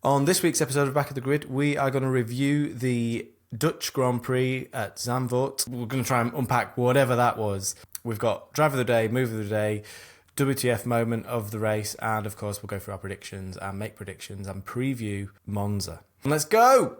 On this week's episode of Back of the Grid, we are going to review the Dutch Grand Prix at Zandvoort. We're going to try and unpack whatever that was. We've got Driver of the Day, Move of the Day, WTF moment of the race, and of course we'll go through our predictions and make predictions and preview Monza. Let's go!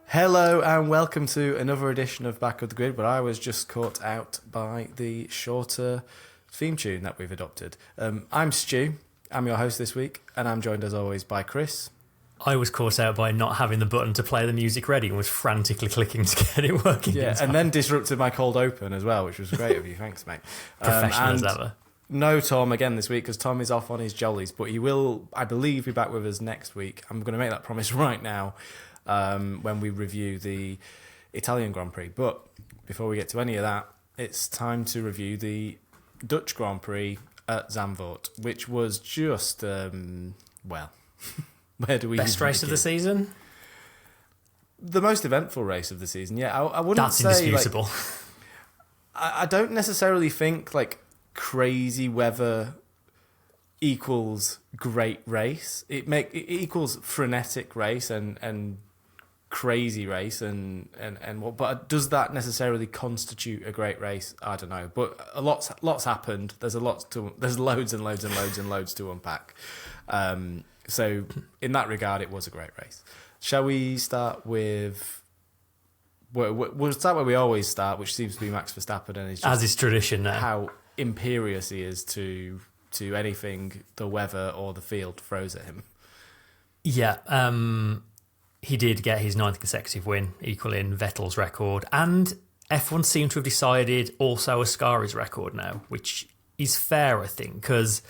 Hello and welcome to another edition of Back of the Grid, but I was just caught out by the shorter theme tune that we've adopted. I'm Stu, I'm your host this week, and I'm joined as always by Chris. I was caught out by not having the button to play the music ready and was frantically clicking to get it working. Yeah, and then disrupted my cold open as well, which was great of you. Thanks, mate. Professional as ever. No Tom again this week because Tom is off on his jollies, but he will, I believe, be back with us next week. I'm going to make that promise right now. When we review the Italian Grand Prix. But before we get to any of that, it's time to review the Dutch Grand Prix at Zandvoort, which was just, where do we Best race of the season? The most eventful race of the season, yeah. I wouldn't That's say... indisputable. I don't necessarily think, crazy weather equals great race. It equals frenetic race and crazy race and what, but does that necessarily constitute a great race? I don't know, but lots happened. There's loads and loads and loads and loads to unpack. So in that regard, it was a great race. Shall we start with? We'll start where we always start, which seems to be Max Verstappen, and as is tradition now. How imperious he is to anything the weather or the field throws at him. Yeah, he did get his 9th consecutive win, equaling Vettel's record, and F1 seem to have decided also Ascari's record now, which is fair, I think, because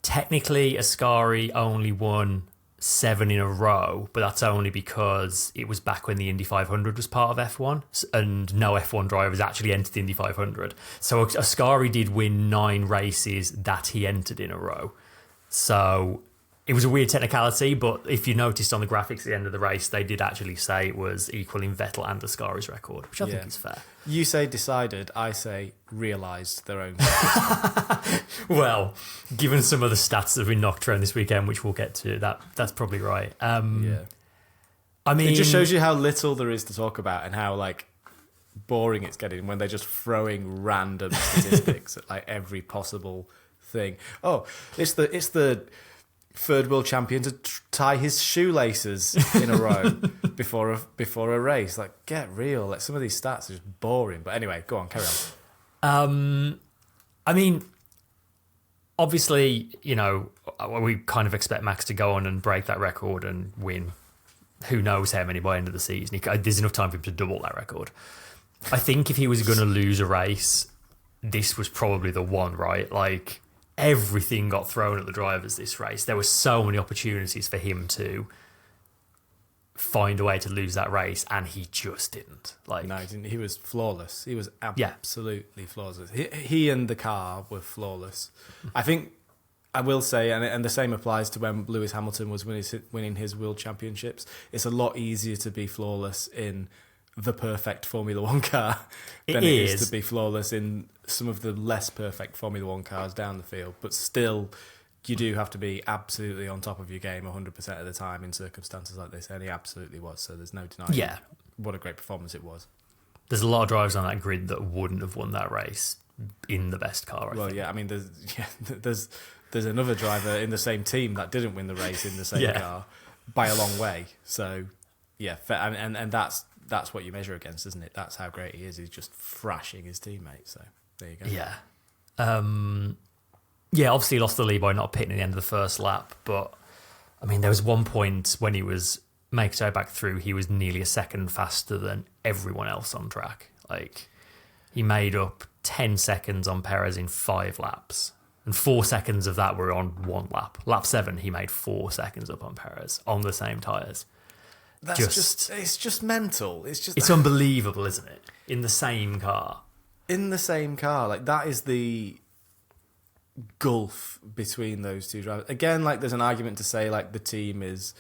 technically Ascari only won 7 in a row, but that's only because it was back when the Indy 500 was part of F1 and no F1 drivers actually entered the Indy 500. So Ascari did win 9 races that he entered in a row. So it was a weird technicality, but if you noticed on the graphics at the end of the race, they did actually say it was equaling Vettel and Ascari's record, which I think is fair. You say decided, I say realised their own. Well, given some of the stats that have been knocked around this weekend, which we'll get to, that's probably right. Yeah. I mean, it just shows you how little there is to talk about and how boring it's getting when they're just throwing random statistics at every possible thing. Oh, it's the third world champion to tie his shoelaces in a row before a race. Get real. Some of these stats are just boring. But anyway, go on, carry on. I mean, obviously, we kind of expect Max to go on and break that record and win. Who knows how many by the end of the season? There's enough time for him to double that record. I think if he was going to lose a race, this was probably the one, right? Everything got thrown at the drivers this race. There were so many opportunities for him to find a way to lose that race, and he just didn't. No, he didn't. He was flawless. He was absolutely flawless. He and the car were flawless. I think I will say, and the same applies to when Lewis Hamilton was winning his world championships. It's a lot easier to be flawless in the perfect Formula One car than it is to be flawless in some of the less perfect Formula One cars down the field. But still, you do have to be absolutely on top of your game 100% of the time in circumstances like this, and he absolutely was. So there's no denying what a great performance it was. There's a lot of drivers on that grid that wouldn't have won that race in the best car, I think. Yeah, I mean, there's another driver in the same team that didn't win the race in the same car by a long way. So, yeah, and that's what you measure against, isn't it? That's how great he is. He's just thrashing his teammates. So there you go. Yeah. Obviously he lost the lead by not pitting at the end of the first lap. But, I mean, there was one point when he was making his way back through, he was nearly a second faster than everyone else on track. He made up 10 seconds on Perez in 5 laps. And 4 seconds of that were on 1 lap. Lap 7, he made 4 seconds up on Perez on the same tyres. It's just mental. It's unbelievable, isn't it? In the same car. That is the gulf between those two drivers. Again, there's an argument to say the team is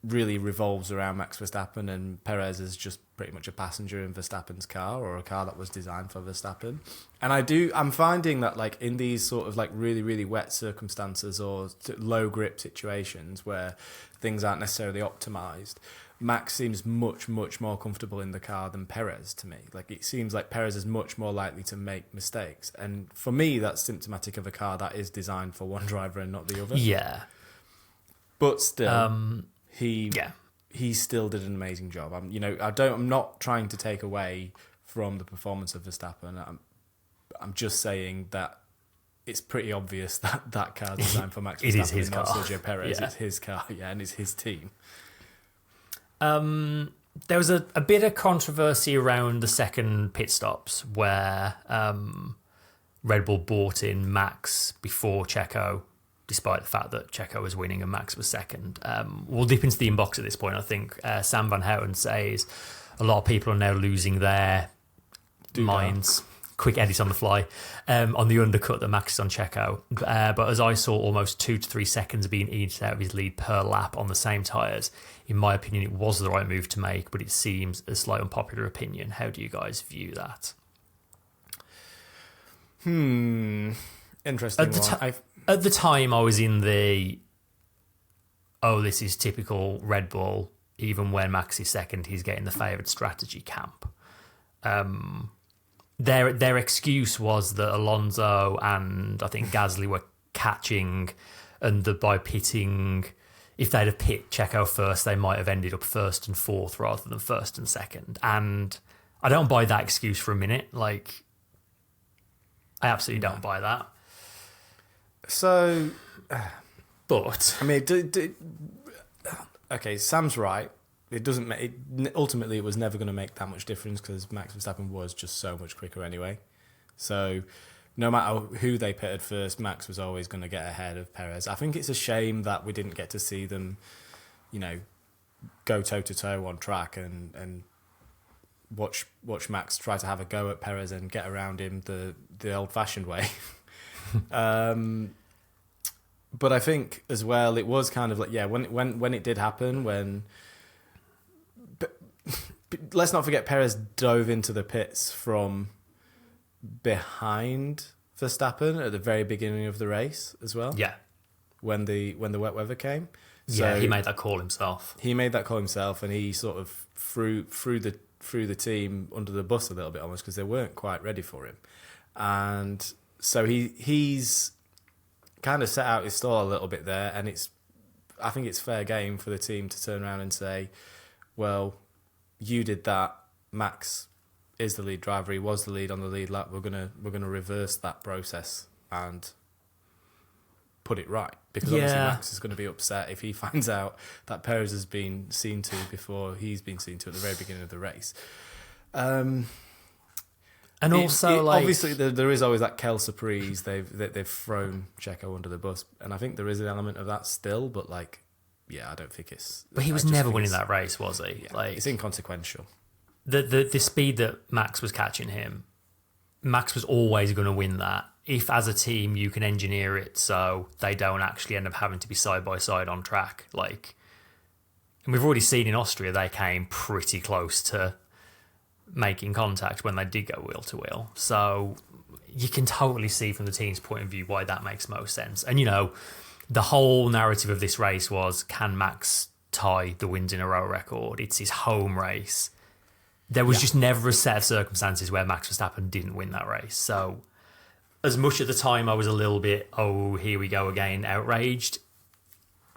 really revolves around Max Verstappen, and Perez is just pretty much a passenger in Verstappen's car, or a car that was designed for Verstappen. And I'm finding that like in these sort of like really, really wet circumstances or low grip situations where things aren't necessarily optimized, Max seems much, much more comfortable in the car than Perez to me. Like it seems like Perez is much more likely to make mistakes. And for me, that's symptomatic of a car that is designed for one driver and not the other. Yeah. But still, he still did an amazing job. I'm not trying to take away from the performance of Verstappen. I'm just saying that it's pretty obvious that that car's designed for Max Verstappen. It is his car. Sergio Perez. Yeah. It's his car, and it's his team. There was a bit of controversy around the second pit stops where Red Bull brought in Max before Checo, despite the fact that Checo was winning and Max was second. We'll dip into the inbox at this point. I think Sam Van Houten says a lot of people are now losing their minds. Quick edit on the fly on the undercut that Max is on Checo. But as I saw, almost 2 to 3 seconds being eaten out of his lead per lap on the same tyres. In my opinion, it was the right move to make, but it seems a slight unpopular opinion. How do you guys view that? Interesting one. At the time, I was in the, this is typical Red Bull. Even when Max is second, he's getting the favoured strategy camp. Their excuse was that Alonso and I think Gasly were catching, and that by pitting, if they'd have pit Checo first, they might have ended up first and fourth rather than first and second. And I don't buy that excuse for a minute. Like, I absolutely don't buy that. So, but I mean, okay, Sam's right. It doesn't. Ultimately, it was never going to make that much difference because Max Verstappen was just so much quicker anyway. So, no matter who they pitted first, Max was always going to get ahead of Perez. I think it's a shame that we didn't get to see them, go toe to toe on track and watch Max try to have a go at Perez and get around him the old fashioned way. But I think as well, it was kind of like when it did happen But let's not forget Perez dove into the pits from behind Verstappen at the very beginning of the race as well. Yeah, when the wet weather came. So he made that call himself. He made that call himself, and he sort of threw the team under the bus a little bit almost because they weren't quite ready for him, and so he's kind of set out his stall a little bit there, and I think it's fair game for the team to turn around and say, well, you did that. Max is the lead driver. He was the lead on the lead lap. We're gonna reverse that process and put it right, because obviously Max is going to be upset if he finds out that Perez has been seen to before he's been seen to at the very beginning of the race. And also, obviously, there is always that Kel surprise. They've thrown Checo under the bus, and I think there is an element of that still. But I don't think it's. But he was never winning that race, was he? Yeah, it's inconsequential. The speed that Max was catching him, Max was always going to win that. If as a team you can engineer it so they don't actually end up having to be side by side on track, and we've already seen in Austria they came pretty close to making contact when they did go wheel to wheel. So you can totally see from the team's point of view why that makes most sense. And the whole narrative of this race was, can Max tie the wins in a row record? It's his home race. There was just never a set of circumstances where Max Verstappen didn't win that race. So as much at the time I was a little bit, here we go again, outraged,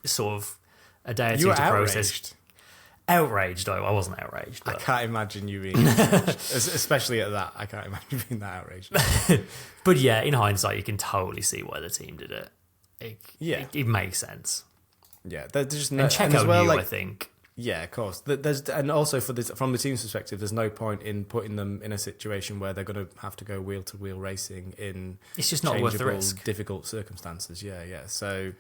sort of a day or two to process. Outraged, though. I wasn't outraged. But. I can't imagine you being outraged. Especially at that. I can't imagine being that outraged. But yeah, in hindsight, you can totally see why the team did it. It makes sense. Yeah, there's just no... And Checo knew, I think. Yeah, of course. And also from the team's perspective, there's no point in putting them in a situation where they're going to have to go wheel-to-wheel racing in... It's just not worth the risk. Difficult circumstances, yeah. So...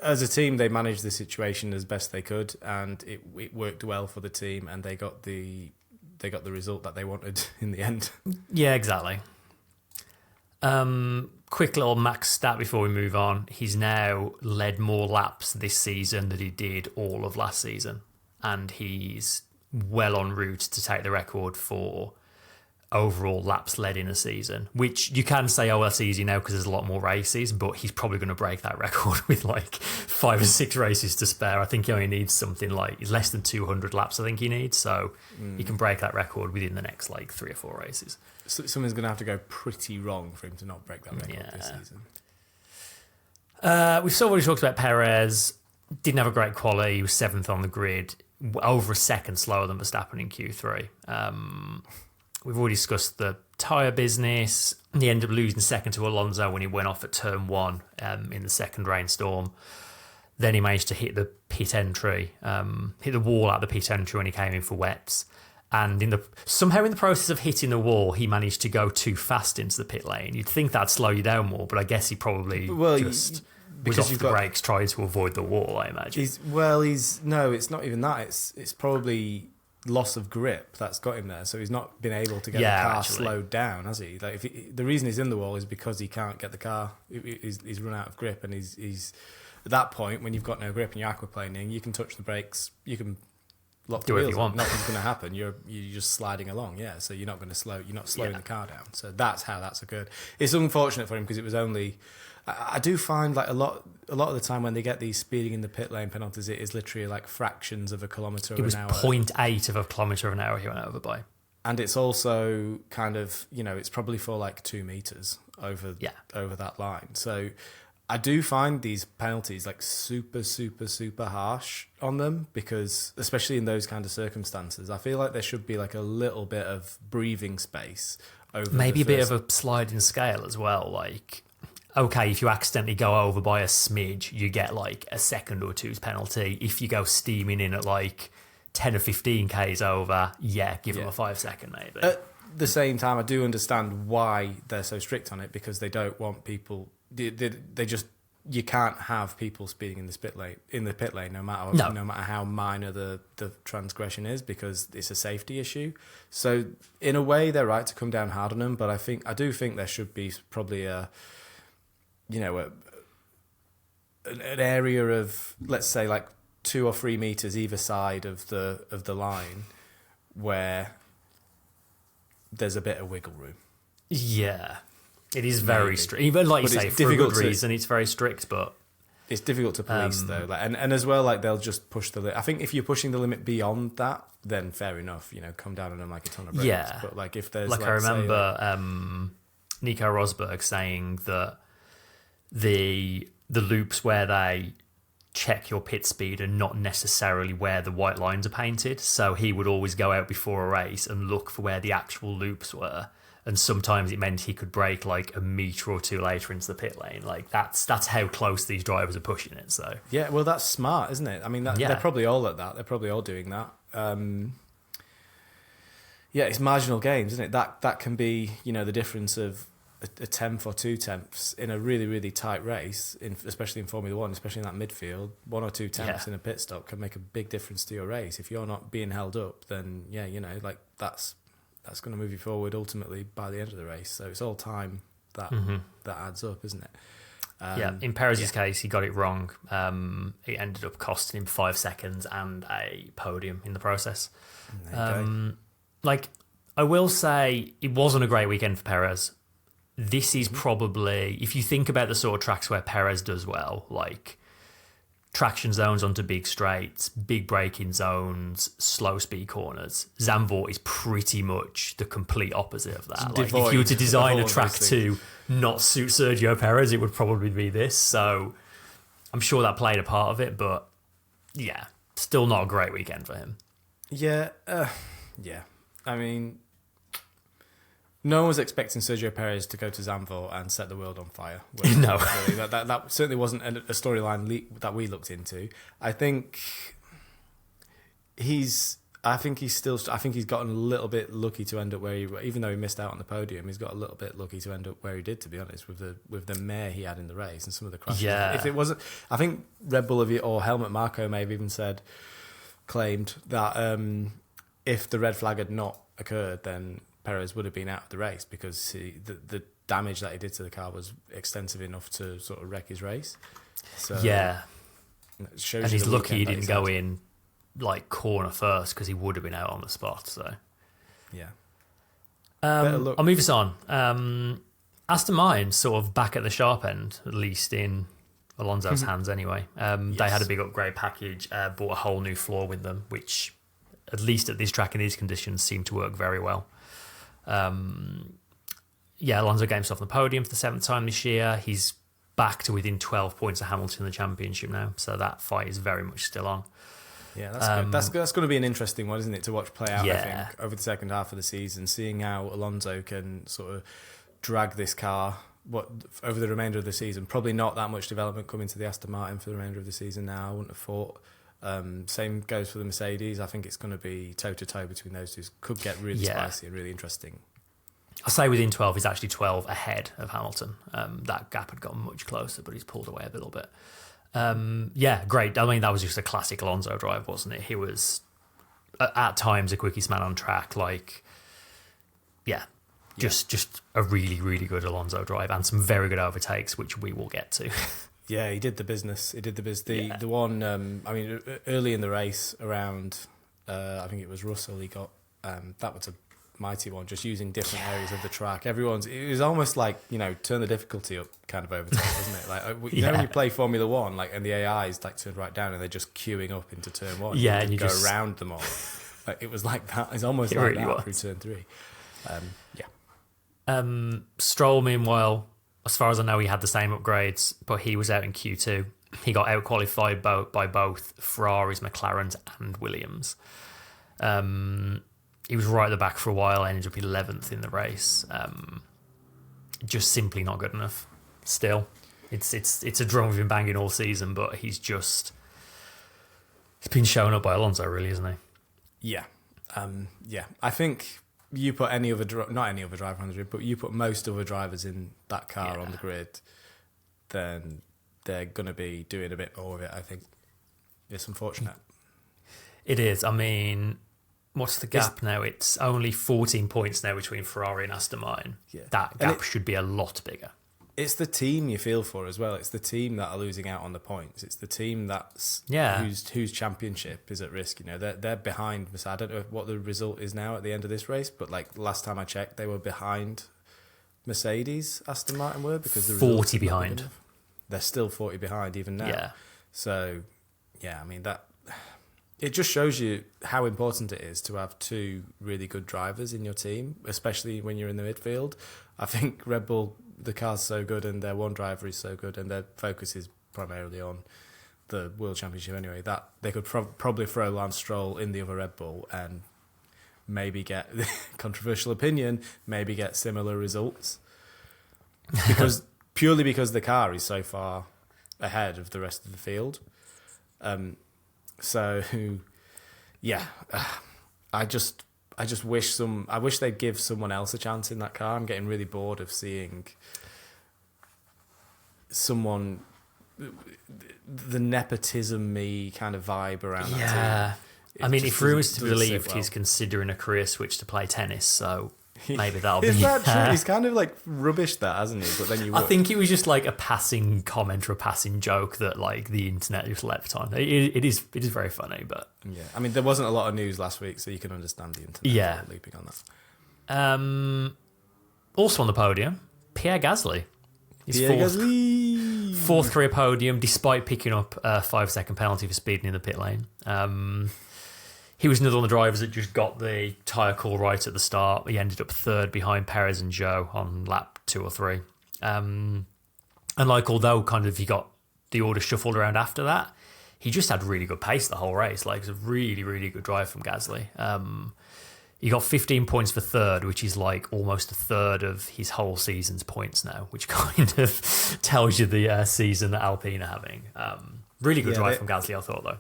As a team, they managed the situation as best they could, and it worked well for the team, and they got the result that they wanted in the end. Yeah, exactly. quick little max stat before we move on. He's now led more laps this season than he did all of last season. And he's well en route to take the record for overall laps led in a season, which you can say, oh, that's easy now because there's a lot more races, but he's probably going to break that record with like 5 or 6 races to spare. I think he only needs something like less than 200 laps, I think he needs, so he can break that record within the next like 3 or 4 races. So something's going to have to go pretty wrong for him to not break that record this season. We've already talked about Perez. Didn't have a great quali. He was 7th on the grid, over a second slower than Verstappen in Q3. We've already discussed the tyre business. He ended up losing second to Alonso when he went off at turn 1 in the second rainstorm. Then he managed to hit the pit entry, hit the wall at the pit entry when he came in for wets. And somehow in the process of hitting the wall, he managed to go too fast into the pit lane. You'd think that'd slow you down more, but I guess he probably was off the brakes trying to avoid the wall, I imagine. No, it's not even that. It's probably loss of grip that's got him there. So he's not been able to get the car slowed down, has he? Like the reason he's in the wall is because he can't get the car. He's run out of grip, and he's at that point when you've got no grip and you're aquaplaning, you can touch the brakes, you can lock the wheels. Nothing's going to happen. You're just sliding along. Yeah, so you're not going to slow. You're not slowing the car down. So that's how that's occurred. It's unfortunate for him because it was only. I do find like a lot of the time when they get these speeding in the pit lane penalties, it is literally like fractions of a kilometre an hour. It was 0.8 of a kilometre an hour he went over by. And it's also kind of, it's probably for like 2 meters over that line. So I do find these penalties like super, super, super harsh on them because, especially in those kind of circumstances, I feel like there should be like a little bit of breathing space over. Maybe a bit of a sliding scale as well. Like, okay, if you accidentally go over by a smidge, you get like a second or two's penalty. If you go steaming in at like 10 or 15 Ks over, give them a 5 second maybe. At the same time, I do understand why they're so strict on it because they don't want people. They just you can't have people speeding in the pit lane no matter how minor the transgression is because it's a safety issue. So in a way, they're right to come down hard on them, but I do think there should be probably an area of, let's say, like 2 or 3 meters either side of the line where there's a bit of wiggle room. Yeah, it is very strict. Even like you say, for a good reason, it's very strict, but it's difficult to police though. Like, and as well, like they'll just push the limit. I think if you're pushing the limit beyond that, then fair enough. Come down on them like a ton of brakes. Yeah, but like if there's I remember Nico Rosberg saying that the loops where they check your pit speed are not necessarily where the white lines are painted. So he would always go out before a race and look for where the actual loops were. And sometimes it meant he could brake like a metre or 2 later into the pit lane. Like that's how close these drivers are pushing it. So yeah, well, that's smart, isn't it? I mean, they're probably all at that. They're probably all doing that. It's marginal gains, isn't it? That can be the difference of a tenth or 2 tenths in a really, really tight race, especially in Formula One, especially in that midfield. 1 or 2 tenths in a pit stop can make a big difference to your race. If you're not being held up, then that's going to move you forward ultimately by the end of the race. So it's all time that adds up, isn't it? In Perez's case, he got it wrong. It ended up costing him 5 seconds and a podium in the process. I will say, it wasn't a great weekend for Perez. This is probably, if you think about the sort of tracks where Perez does well, like traction zones onto big straights, big braking zones, slow speed corners, Zandvoort is pretty much the complete opposite of that. Like, if you were to design a track to not suit Sergio Perez, it would probably be this. So I'm sure that played a part of it, but still not a great weekend for him. Yeah. I mean, no one was expecting Sergio Perez to go to Zandvoort and set the world on fire. No. Really. That certainly wasn't a storyline that we looked into. I think he's gotten a little bit lucky to end up where he, even though he missed out on the podium, he's got a little bit lucky to end up where he did, to be honest, with the mare he had in the race and some of the crashes. Yeah. If it wasn't, I think Red Bull or Helmut Marko may have even claimed that if the red flag had not occurred, then Perez would have been out of the race because damage that he did to the car was extensive enough to sort of wreck his race. So Yeah. it shows And you he's the lucky he weekend that didn't he's go had. in like corner first because he would have been out on the spot. So Yeah. Better luck. I'll move us on. Aston Martin sort of back at the sharp end, at least in Alonso's hands anyway. They had a big upgrade package, bought a whole new floor with them, which at least at this track in these conditions seemed to work very well. Alonso got himself on the podium for the 7th time this year. He's back to within 12 points of Hamilton in the championship now, so that fight is very much still on. Yeah, that's good. That's going to be an interesting one, isn't it, to watch play out, I Yeah. think, over the second half of the season, seeing how Alonso can sort of drag this car over the remainder of the season. Probably not that much development coming to the Aston Martin for the remainder of the season now, I wouldn't have thought. Same goes for the Mercedes. I think it's going to be toe-to-toe between those two. Could get really spicy and really interesting. I'll say within 12, he's actually 12 ahead of Hamilton. That gap had gotten much closer, but he's pulled away a little bit. Great. I mean, that was just a classic Alonso drive, wasn't it? He was, at times, the quickest man on track. Just a really, really good Alonso drive and some very good overtakes, which we will get to. Yeah, he did the business. The one, early in the race around, I think it was Russell, he got, that was a mighty one, just using different areas of the track. It was almost like, turn the difficulty up kind of overtake, wasn't it? Like, when you play Formula One, and the AIs turned right down and they're just queuing up into turn one. Yeah, and you you go just around them all. It was like that. It's almost like really that through turn 3. Stroll, meanwhile, as far as I know, he had the same upgrades, but he was out in Q2. He got out qualified by both Ferraris, McLarens, and Williams. He was right at the back for a while, ended up 11th in the race. Just simply not good enough. Still, it's a drum we've been banging all season, but he's been shown up by Alonso, really, isn't he? Yeah, I think you put not any other driver on the grid, but you put most other drivers in that car on the grid, then they're going to be doing a bit more of it, I think. It's unfortunate. It is. I mean, what's the gap now? It's only 14 points now between Ferrari and Aston Martin. Yeah. That gap should be a lot bigger. It's the team you feel for as well. It's the team that are losing out on the points. It's the team whose championship is at risk. They're behind. I don't know what the result is now at the end of this race, but last time I checked, they were behind Mercedes. Aston Martin were, because the 40 behind. They're still 40 behind even now. Yeah. So, I mean that. It just shows you how important it is to have two really good drivers in your team, especially when you're in the midfield. I think Red Bull, the car's so good and their one driver is so good and their focus is primarily on the World Championship anyway, that they could probably throw Lance Stroll in the other Red Bull and maybe get, controversial opinion, maybe get similar results. Purely because the car is so far ahead of the rest of the field. I just wish they'd give someone else a chance in that car. I'm getting really bored of seeing someone, the nepotism-y kind of vibe around that team. I mean, if rumours to be believed, he's considering a career switch to play tennis, so maybe that'll be... Is that true? He's kind of rubbish that, hasn't he? But then you would. I think it was just a passing comment or a passing joke that the internet just leapt on. It is very funny, but... Yeah, I mean, there wasn't a lot of news last week, so you can understand the internet leaping on that. Also on the podium, Pierre Gasly. His fourth career podium, despite picking up a 5-second penalty for speeding in the pit lane. He was another one of the drivers that just got the tyre call right at the start. He ended up third behind Perez and Zhou on lap 2 or 3. Although he got the order shuffled around after that, he just had really good pace the whole race. It was a really, really good drive from Gasly. He got 15 points for third, which is almost a third of his whole season's points now, which kind of tells you the season that Alpine are having. Really good drive from Gasly, I thought, though.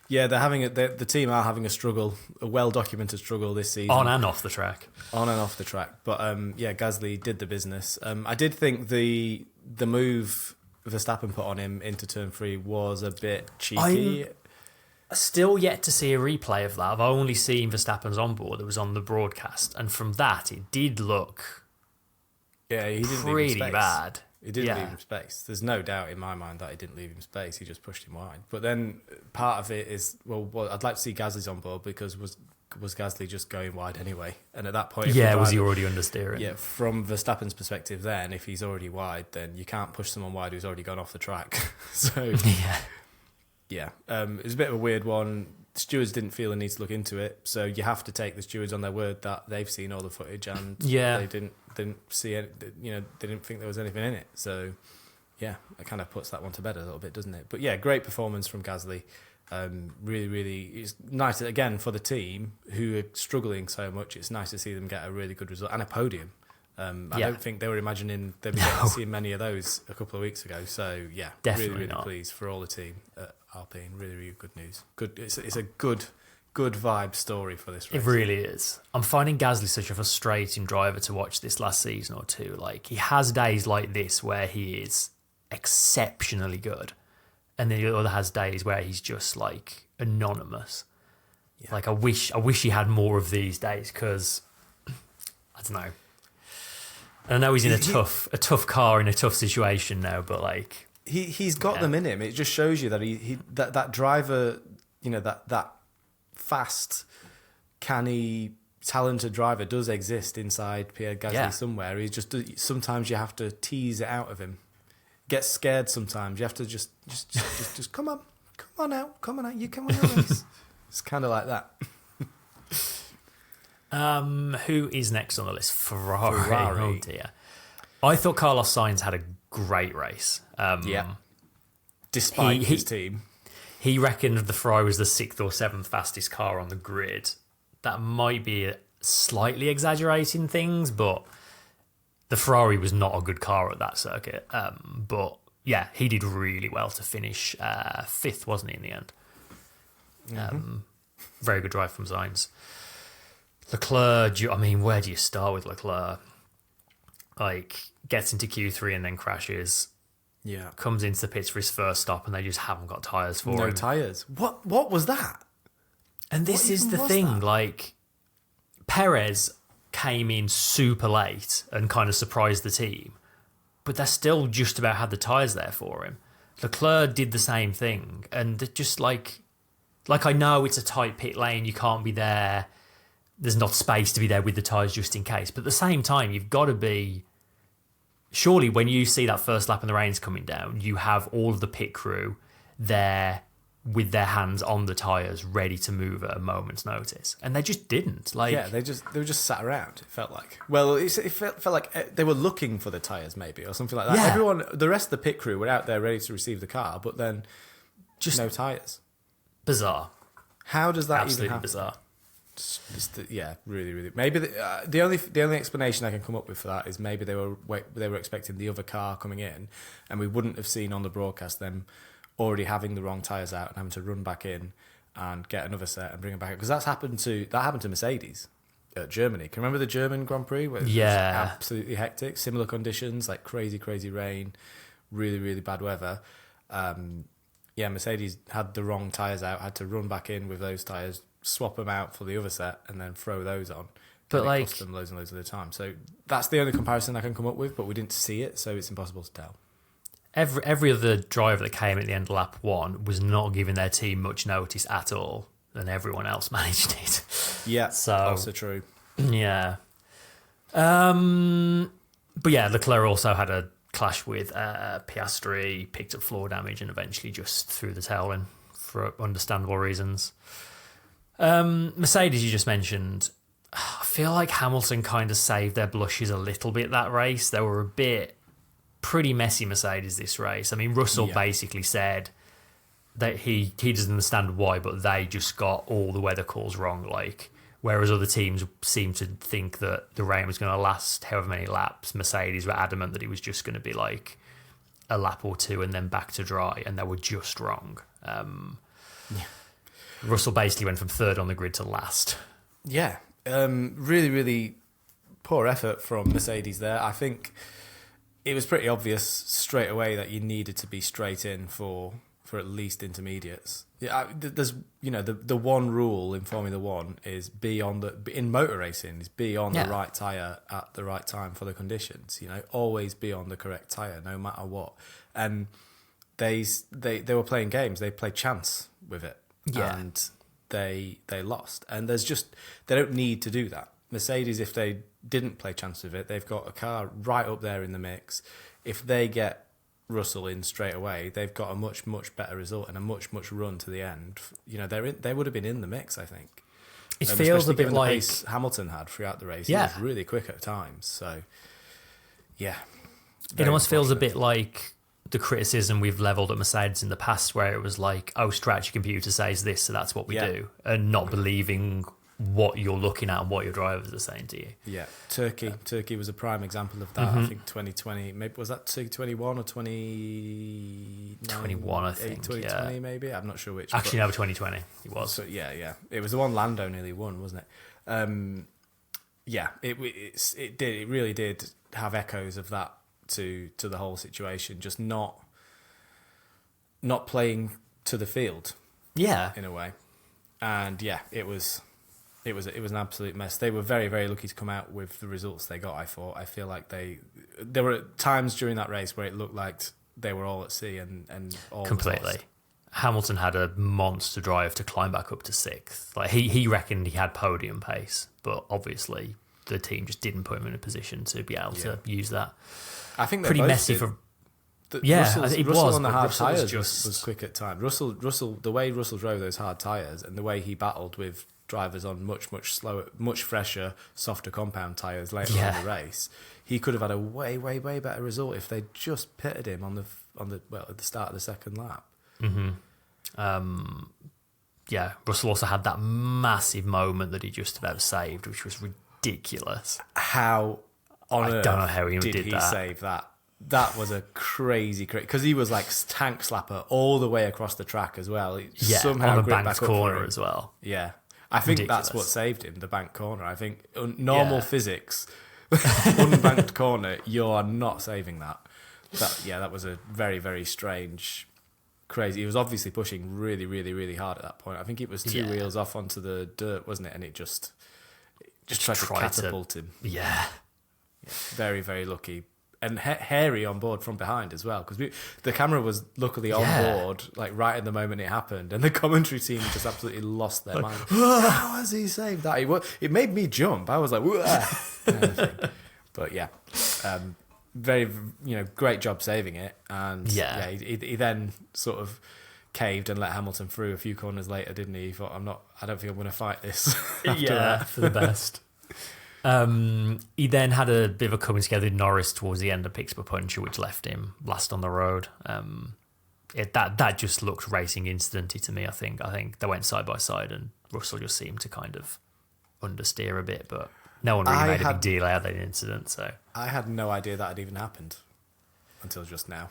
Yeah, the team are having a struggle, a well-documented struggle this season. On and off the track. But Gasly did the business. I did think the move Verstappen put on him into turn 3 was a bit cheeky. I'm still yet to see a replay of that. I've only seen Verstappen's onboard that was on the broadcast, and from that, it did look Yeah, he didn't leave pretty him space. bad. He didn't leave him space. There's no doubt in my mind that he didn't leave him space. He just pushed him wide. But then part of it is, well I'd like to see Gasly's on board, because was Gasly just going wide anyway? And at that point... was he already understeering? Yeah, from Verstappen's perspective then, if he's already wide, then you can't push someone wide who's already gone off the track. So, yeah. It was a bit of a weird one. Stewards didn't feel a need to look into it, so you have to take the stewards on their word that they've seen all the footage, and they didn't see it. They didn't think there was anything in it. So, yeah, it kind of puts that one to bed a little bit, doesn't it? But yeah, great performance from Gasly. Really, really, it's nice again for the team who are struggling so much. It's nice to see them get a really good result and a podium. I don't think they were imagining they'd be seeing many of those a couple of weeks ago. So yeah, definitely really, really pleased for all the team at Alpine. Really, really good news. Good. It's a good vibe story for this race. It really is. I'm finding Gasly such a frustrating driver to watch this last season or two. Like, he has days like this where he is exceptionally good, and then the other has days where he's just like anonymous. Yeah. Like, I wish he had more of these days, because I don't know. I know he's in a tough car in a tough situation now, but like he's got them in him. It just shows you that that driver, that fast, canny, talented driver does exist inside Pierre Gasly somewhere. He's just, sometimes you have to tease it out of him. Get scared sometimes. You have to just come on out, you can win the race. It's kind of like that. Who is next on the list? Ferrari. Oh dear. I thought Carlos Sainz had a great race. Despite his team. He reckoned the Ferrari was the 6th or 7th fastest car on the grid. That might be slightly exaggerating things, but the Ferrari was not a good car at that circuit. But yeah, he did really well to finish 5th, wasn't he, in the end? Very good drive from Sainz. Leclerc, where do you start with Leclerc? Like, gets into Q3 and then crashes. Yeah. Comes into the pits for his first stop, and they just haven't got tyres for him. No tyres. What was that? And this is the thing, like, Perez came in super late and kind of surprised the team, but they still just about had the tyres there for him. Leclerc did the same thing, and they're just like I know it's a tight pit lane, you can't be there. There's not space to be there with the tyres just in case. But at the same time, you've got to be... Surely when you see that first lap and the rain's coming down, you have all of the pit crew there with their hands on the tyres, ready to move at a moment's notice. And they just didn't. They were just sat around, it felt like. Well, it felt like they were looking for the tyres maybe, or something like that. Yeah. The rest of the pit crew were out there ready to receive the car, but then just no tyres. Bizarre. How does that even happen? Bizarre. Really, really. Maybe the only explanation I can come up with for that is maybe they were expecting the other car coming in, and we wouldn't have seen on the broadcast them already having the wrong tyres out and having to run back in and get another set and bring them back up, because that happened to Mercedes at Germany. Can you remember the German Grand Prix where it was absolutely hectic, similar conditions, like crazy rain, really, really bad weather. Mercedes had the wrong tyres out, had to run back in with those tyres, swap them out for the other set, and then throw those on. But it cost them loads and loads of the time. So that's the only comparison I can come up with, but we didn't see it, so it's impossible to tell. Every other driver that came at the end of lap 1 was not giving their team much notice at all, and everyone else managed it. Yeah, so also true. Yeah. But yeah, Leclerc also had a clash with Piastri, picked up floor damage, and eventually just threw the tail in for understandable reasons. Mercedes, you just mentioned. I feel like Hamilton kind of saved their blushes a little bit that race. They were pretty messy, Mercedes, this race. I mean, Russell basically said that he doesn't understand why, but they just got all the weather calls wrong. Whereas other teams seemed to think that the rain was going to last however many laps, Mercedes were adamant that it was just going to be like a lap or two and then back to dry, and they were just wrong. Russell basically went from third on the grid to last. Yeah, really, really poor effort from Mercedes there. I think it was pretty obvious straight away that you needed to be straight in for for at least intermediates. Yeah, there's the one rule in Formula One is in motor racing is be on the right tyre at the right time for the conditions. Always be on the correct tyre no matter what. And they were playing games. They played chance with it, and they lost. And they don't need to do that. Mercedes, if they didn't play chance with it, they've got a car right up there in the mix. If they get Russell in straight away, they've got a much, much better result and a much, much run to the end. They would have been in the mix, I think. It feels a bit like the pace Hamilton had throughout the race. He was really quick at times. So, yeah. It almost feels a bit like the criticism we've levelled at Mercedes in the past, where it was like, oh, strategy computer says this, so that's what we do, and not believing what you're looking at and what your drivers are saying to you. Yeah, Turkey was a prime example of that. I think 2020, maybe was that 2021 or 2021, I think. 2020 maybe. I'm not sure which. Actually, no, 2020 it was. So, yeah, it was the one Lando nearly won, wasn't it? It really did have echoes of that to the whole situation. Just not playing to the field. Yeah, in a way, and it was. It was an absolute mess. They were very, very lucky to come out with the results they got, I thought. I feel like there were times during that race where it looked like they were all at sea and all completely. lost. Hamilton had a monster drive to climb back up to 6th. Like he reckoned he had podium pace, but obviously the team just didn't put him in a position to be able to use that. I think pretty messy for. Russell on the hard tyres was quick at times. Russell, the way Russell drove those hard tyres and the way he battled with drivers on much, much slower, much fresher, softer compound tyres later on in the race, he could have had a way, way, way better result if they just pitted him at the start of the second lap. Russell also had that massive moment that he just about saved, which was ridiculous. How on earth I don't know how he did that. Save that? That was a crazy, because he was like tank slapper all the way across the track as well. Somehow on the banked corner as well. Yeah. I think that's what saved him, the bank corner. I think normal physics, unbanked corner, you're not saving that. That was a very, very strange, crazy. He was obviously pushing really, really, really hard at that point. I think it was two wheels off onto the dirt, wasn't it? And it just tried to catapult him. Yeah. Very, very lucky. And hairy on board from behind as well, because the camera was luckily on board, like right at the moment it happened, and the commentary team just absolutely lost their mind. How has he saved that? It made me jump. I was like, but very, great job saving it, and he then sort of caved and let Hamilton through a few corners later, didn't he? He thought, I don't think I'm going to fight this. For the best. He then had a bit of a coming together with Norris towards the end and picks up a puncher, which left him last on the road. That just looked racing incident-y to me. I think they went side by side, and Russell just seemed to kind of understeer a bit, but no one really made a big deal out of that incident. So I had no idea that had even happened until just now.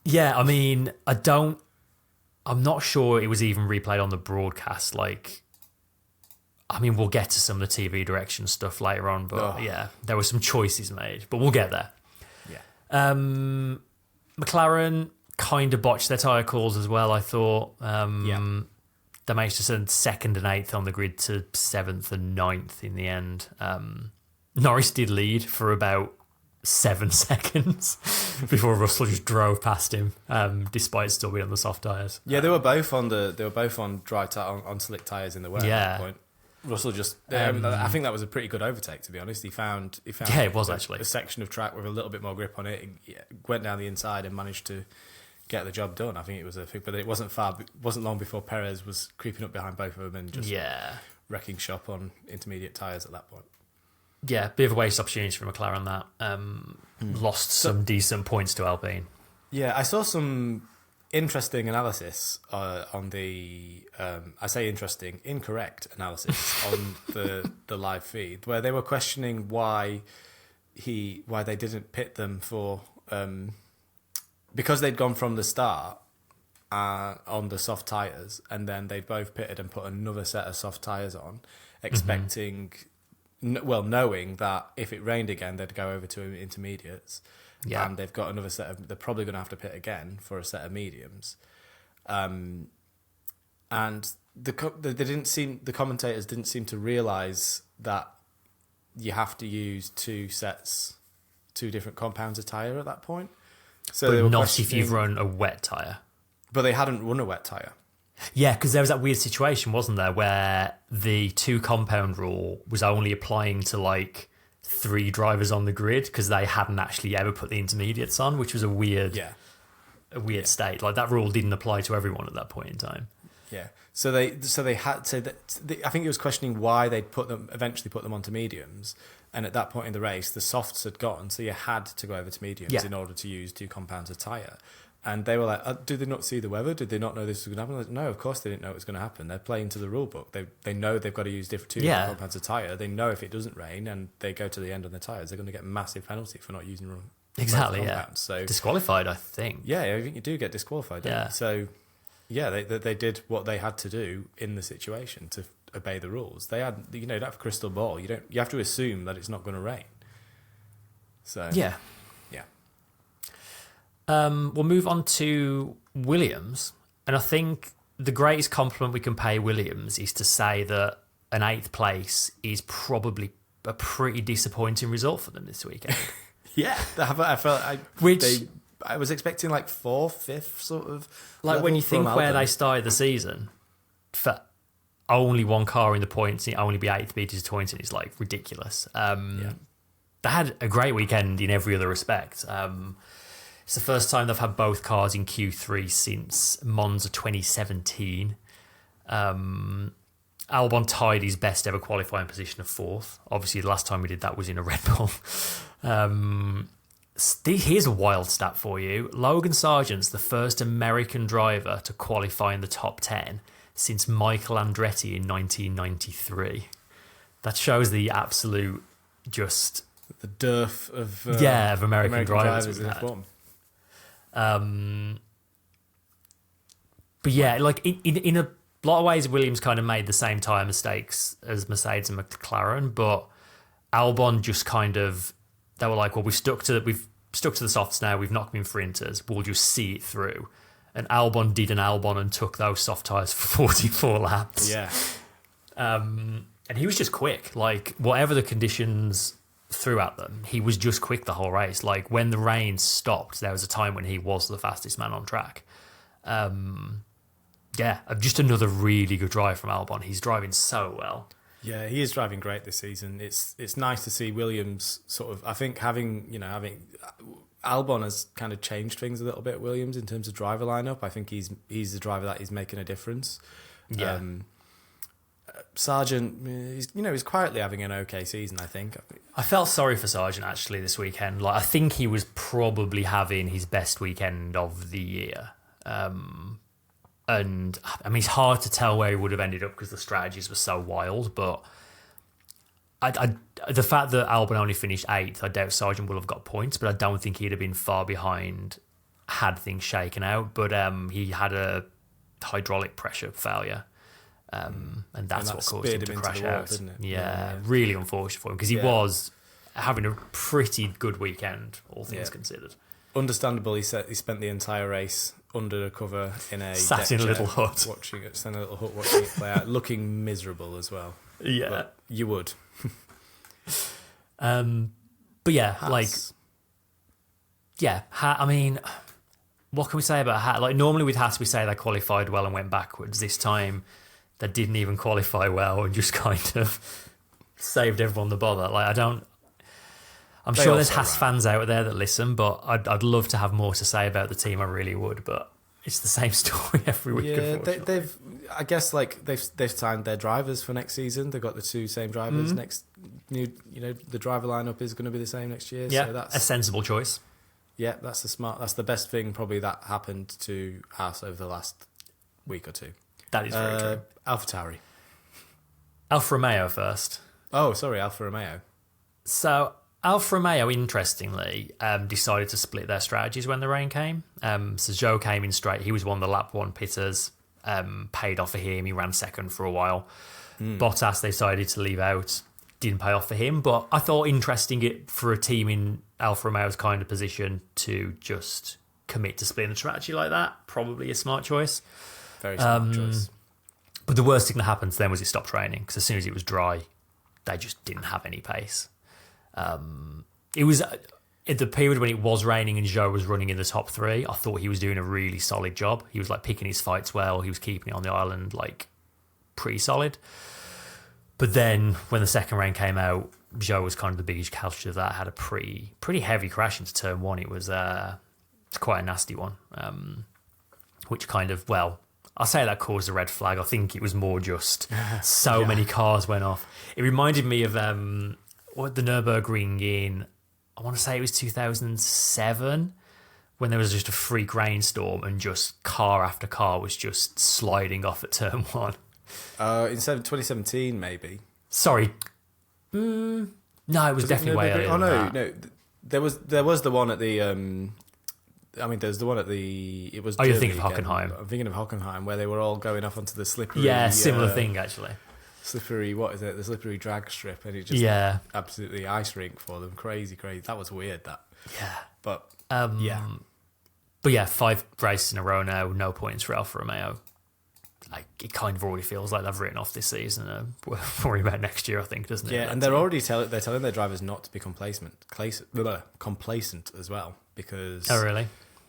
Yeah, I mean, I'm not sure it was even replayed on the broadcast. We'll get to some of the TV direction stuff later on, but there were some choices made, but we'll get there. Yeah. McLaren kind of botched their tyre calls as well, I thought. They managed to send 2nd and 8th on the grid to 7th and 9th in the end. Norris did lead for about 7 seconds before Russell just drove past him, despite still being on the soft tyres. Yeah, they were both on dry on slick tyres in the wet at that point. Russell just, I think that was a pretty good overtake, to be honest. He found it was actually a section of track with a little bit more grip on it. He went down the inside and managed to get the job done. I think it was but it wasn't long before Perez was creeping up behind both of them and just wrecking shop on intermediate tyres at that point. Yeah, bit of a waste opportunity for McLaren that. Lost some decent points to Alpine. Yeah, I saw some interesting analysis on the I say interesting, incorrect analysis on the live feed, where they were questioning why they didn't pit them for because they'd gone from the start on the soft tyres, and then they both pitted and put another set of soft tyres on, expecting knowing that if it rained again they'd go over to intermediates. Yeah. And they've got another set of... They're probably going to have to pit again for a set of mediums. And the commentators didn't seem to realise that you have to use two different compounds of tyre at that point. So but not if you've run a wet tyre. But they hadn't run a wet tyre. Yeah, because there was that weird situation, wasn't there, where the 2 compound rule was only applying to like 3 drivers on the grid because they hadn't actually ever put the intermediates on, which was a weird state. Like that rule didn't apply to everyone at that point in time. Yeah. So they had to. I think it was questioning why they'd eventually put them onto mediums, and at that point in the race, the softs had gone, so you had to go over to mediums in order to use 2 compounds of tyre. And they were like, "Did they not see the weather? Did they not know this was going to happen?" Like, no, of course they didn't know it was going to happen. They're playing to the rule book. They know they've got to use two different compounds of tyre. They know if it doesn't rain and they go to the end on the tyres, they're going to get a massive penalty for not using wrong. Exactly. Yeah. So disqualified, I think. Yeah, I think you do get disqualified. Yeah. So. Yeah, they did what they had to do in the situation to obey the rules. They had, you don't have a crystal ball. You have to assume that it's not going to rain. So yeah. We'll move on to Williams, and I think the greatest compliment we can pay Williams is to say that an 8th place is probably a pretty disappointing result for them this weekend. Yeah, I was expecting like 4th, 5th sort of. Like when you think where they started the season, for only 1 car in the points, it only be 8th, be disappointing is like ridiculous. They had a great weekend in every other respect. It's the first time they've had both cars in Q3 since Monza 2017. Albon tied his best ever qualifying position of 4th. Obviously, the last time we did that was in a Red Bull. Here's a wild stat for you. Logan Sargent's the first American driver to qualify in the top 10 since Michael Andretti in 1993. That shows the absolute the dearth of American drivers in F1. But yeah, like in a lot of ways, Williams kind of made the same tyre mistakes as Mercedes and McLaren, but Albon just kind of, they were like, well, we've stuck to the softs now. We've knocked them in for inters. We'll just see it through. And Albon did an Albon and took those soft tyres for 44 laps. Yeah. And he was just quick. Like, whatever the conditions threw at them, he was just quick the whole race. Like, when the rain stopped, there was a time when he was the fastest man on track. Just another really good drive from Albon. He's driving so well. Yeah, he is driving great this season. It's nice to see Williams sort of. I think having Albon has kind of changed things a little bit. Williams in terms of driver lineup. I think he's the driver that is making a difference. Yeah. Sargent, he's quietly having an okay season. I think. I felt sorry for Sargent actually this weekend. Like I think he was probably having his best weekend of the year. And I mean, it's hard to tell where he would have ended up because the strategies were so wild. But the fact that Albon only finished 8th, I doubt Sargent will have got points, but I don't think he'd have been far behind had things shaken out. But he had a hydraulic pressure failure, and that's what caused him to crash out. Didn't it? Yeah, really unfortunate for him because he was having a pretty good weekend, all things considered. Understandable, he spent the entire race under the cover in a sat in a little hut watching it play out, looking miserable as well. Yeah, but you would. But yeah, Haas. I mean, what can we say about Haas? Like normally with Haas, we say they qualified well and went backwards. This time, they didn't even qualify well and just kind of saved everyone the bother. Like I'm sure there's Haas fans out there that listen, but I'd love to have more to say about the team. I really would, but it's the same story every week. Yeah, they've signed their drivers for next season. They've got the 2 same drivers next. The driver lineup is going to be the same next year. Yeah, so that's a sensible choice. Yeah, that's the best thing probably that happened to Haas over the last week or 2. That is very true. Tauri. Alfa Romeo first. Oh, sorry, Alfa Romeo. So Alfa Romeo, interestingly, decided to split their strategies when the rain came. So Joe came in straight. He was one of the lap 1 pitters. Paid off for him. He ran second for a while. Bottas, they decided to leave out. Didn't pay off for him. But I thought interesting it for a team in Alfa Romeo's kind of position to just commit to splitting the strategy like that. Probably a smart choice. Very smart choice. But the worst thing that happened to them was it stopped raining, because as soon as it was dry, they just didn't have any pace. It was at the period when it was raining and Zhou was running in the top 3. I thought he was doing a really solid job. He was like picking his fights well. He was keeping it on the island like pretty solid. But then when the second rain came out, Zhou was kind of the biggest casualty of that. Had a pretty heavy crash into turn 1. It was quite a nasty one, which kind of, well, I'll say that caused a red flag. I think it was more just so many cars went off. It reminded me of what the Nürburgring in, I want to say it was 2007, when there was just a freak rainstorm and just car after car was just sliding off at turn 1. Instead of 2017, maybe. Sorry. No, it was definitely way earlier. Oh, no. There was the one at the... there's the one at the... It was. Oh, you're thinking Germany of Hockenheim. again. I'm thinking of Hockenheim, where they were all going off onto the slippery... Yeah, similar thing, actually. Slippery, what is it? The slippery drag strip, and it just absolutely ice rink for them. Crazy. That was weird, that. Yeah. But, But yeah, 5 races in a row now, no points for Alfa Romeo. Like, it kind of already feels like they've written off this season. We're worrying about next year, I think, doesn't it? Yeah, and they're already telling their drivers not to be complacent as well, because... Oh, really?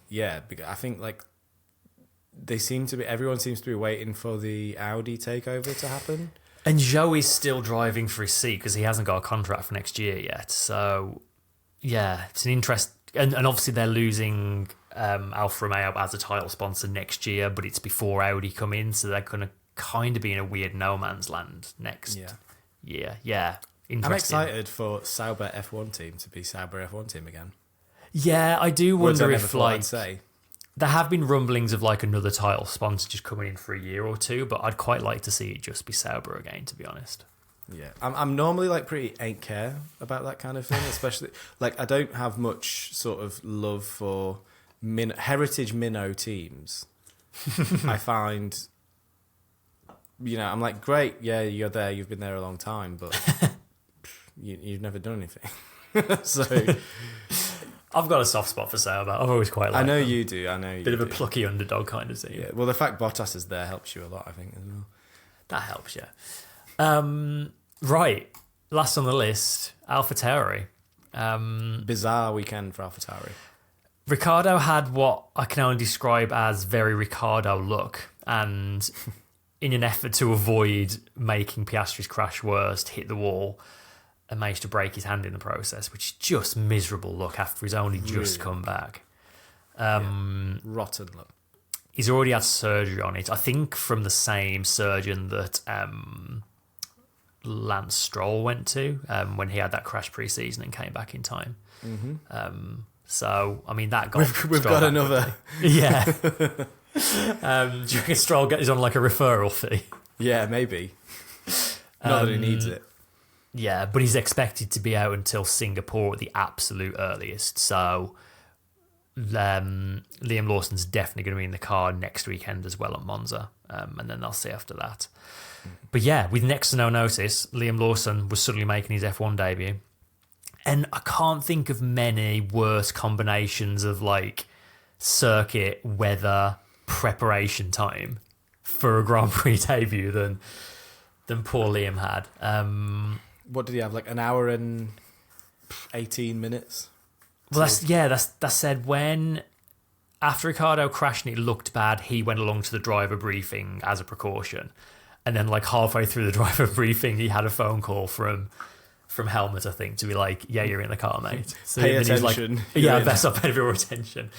Yeah, because I think, like, everyone seems to be waiting for the Audi takeover to happen. And Zhou is still driving for his seat because he hasn't got a contract for next year yet. So, yeah, it's an interest. And obviously they're losing Alfa Romeo as a title sponsor next year, but it's before Audi come in, so they're going to kind of be in a weird no man's land next year. Yeah. Interesting. I'm excited for Sauber F1 team to be Sauber F1 team again. Yeah, I do wonder if, like... say. There have been rumblings of like another title sponsor just coming in for a year or two, but I'd quite like to see it just be Sauber again, to be honest. Yeah, I'm normally like pretty ain't care about that kind of thing, especially like I don't have much sort of love for heritage minnow teams. I find, I'm like, great, yeah, you're there, you've been there a long time, but you've never done anything. So. I've got a soft spot for Sauber. I've always quite liked them. I know you do. Bit of a plucky underdog kind of scene. Yeah. Well, the fact Bottas is there helps you a lot, I think, as well. That helps, yeah. Right. Last on the list, AlphaTauri. Bizarre weekend for AlphaTauri. Ricciardo had what I can only describe as very Ricciardo look, and in an effort to avoid making Piastri's crash worse, hit the wall and managed to break his hand in the process, which is just miserable look after he's only just come back. Rotten look. He's already had surgery on it, I think from the same surgeon that Lance Stroll went to when he had that crash pre-season and came back in time. Mm-hmm. So, I mean, that got... We've got another... Yeah. Do you reckon Stroll is on like a referral fee? Yeah, maybe. Not that he needs it. Yeah, but he's expected to be out until Singapore at the absolute earliest. So Liam Lawson's definitely going to be in the car next weekend as well at Monza. And then they'll see after that. But yeah, with next to no notice, Liam Lawson was suddenly making his F1 debut. And I can't think of many worse combinations of like circuit, weather, preparation time for a Grand Prix debut than poor Liam had. What did he have? Like an hour and 18 minutes? Well, that said when after Ricciardo crashed and it looked bad, he went along to the driver briefing as a precaution. And then like halfway through the driver briefing, he had a phone call from Helmut, I think, to be like, yeah, you're in the car, mate. So pay attention. Like, yeah, best I'll pay your attention.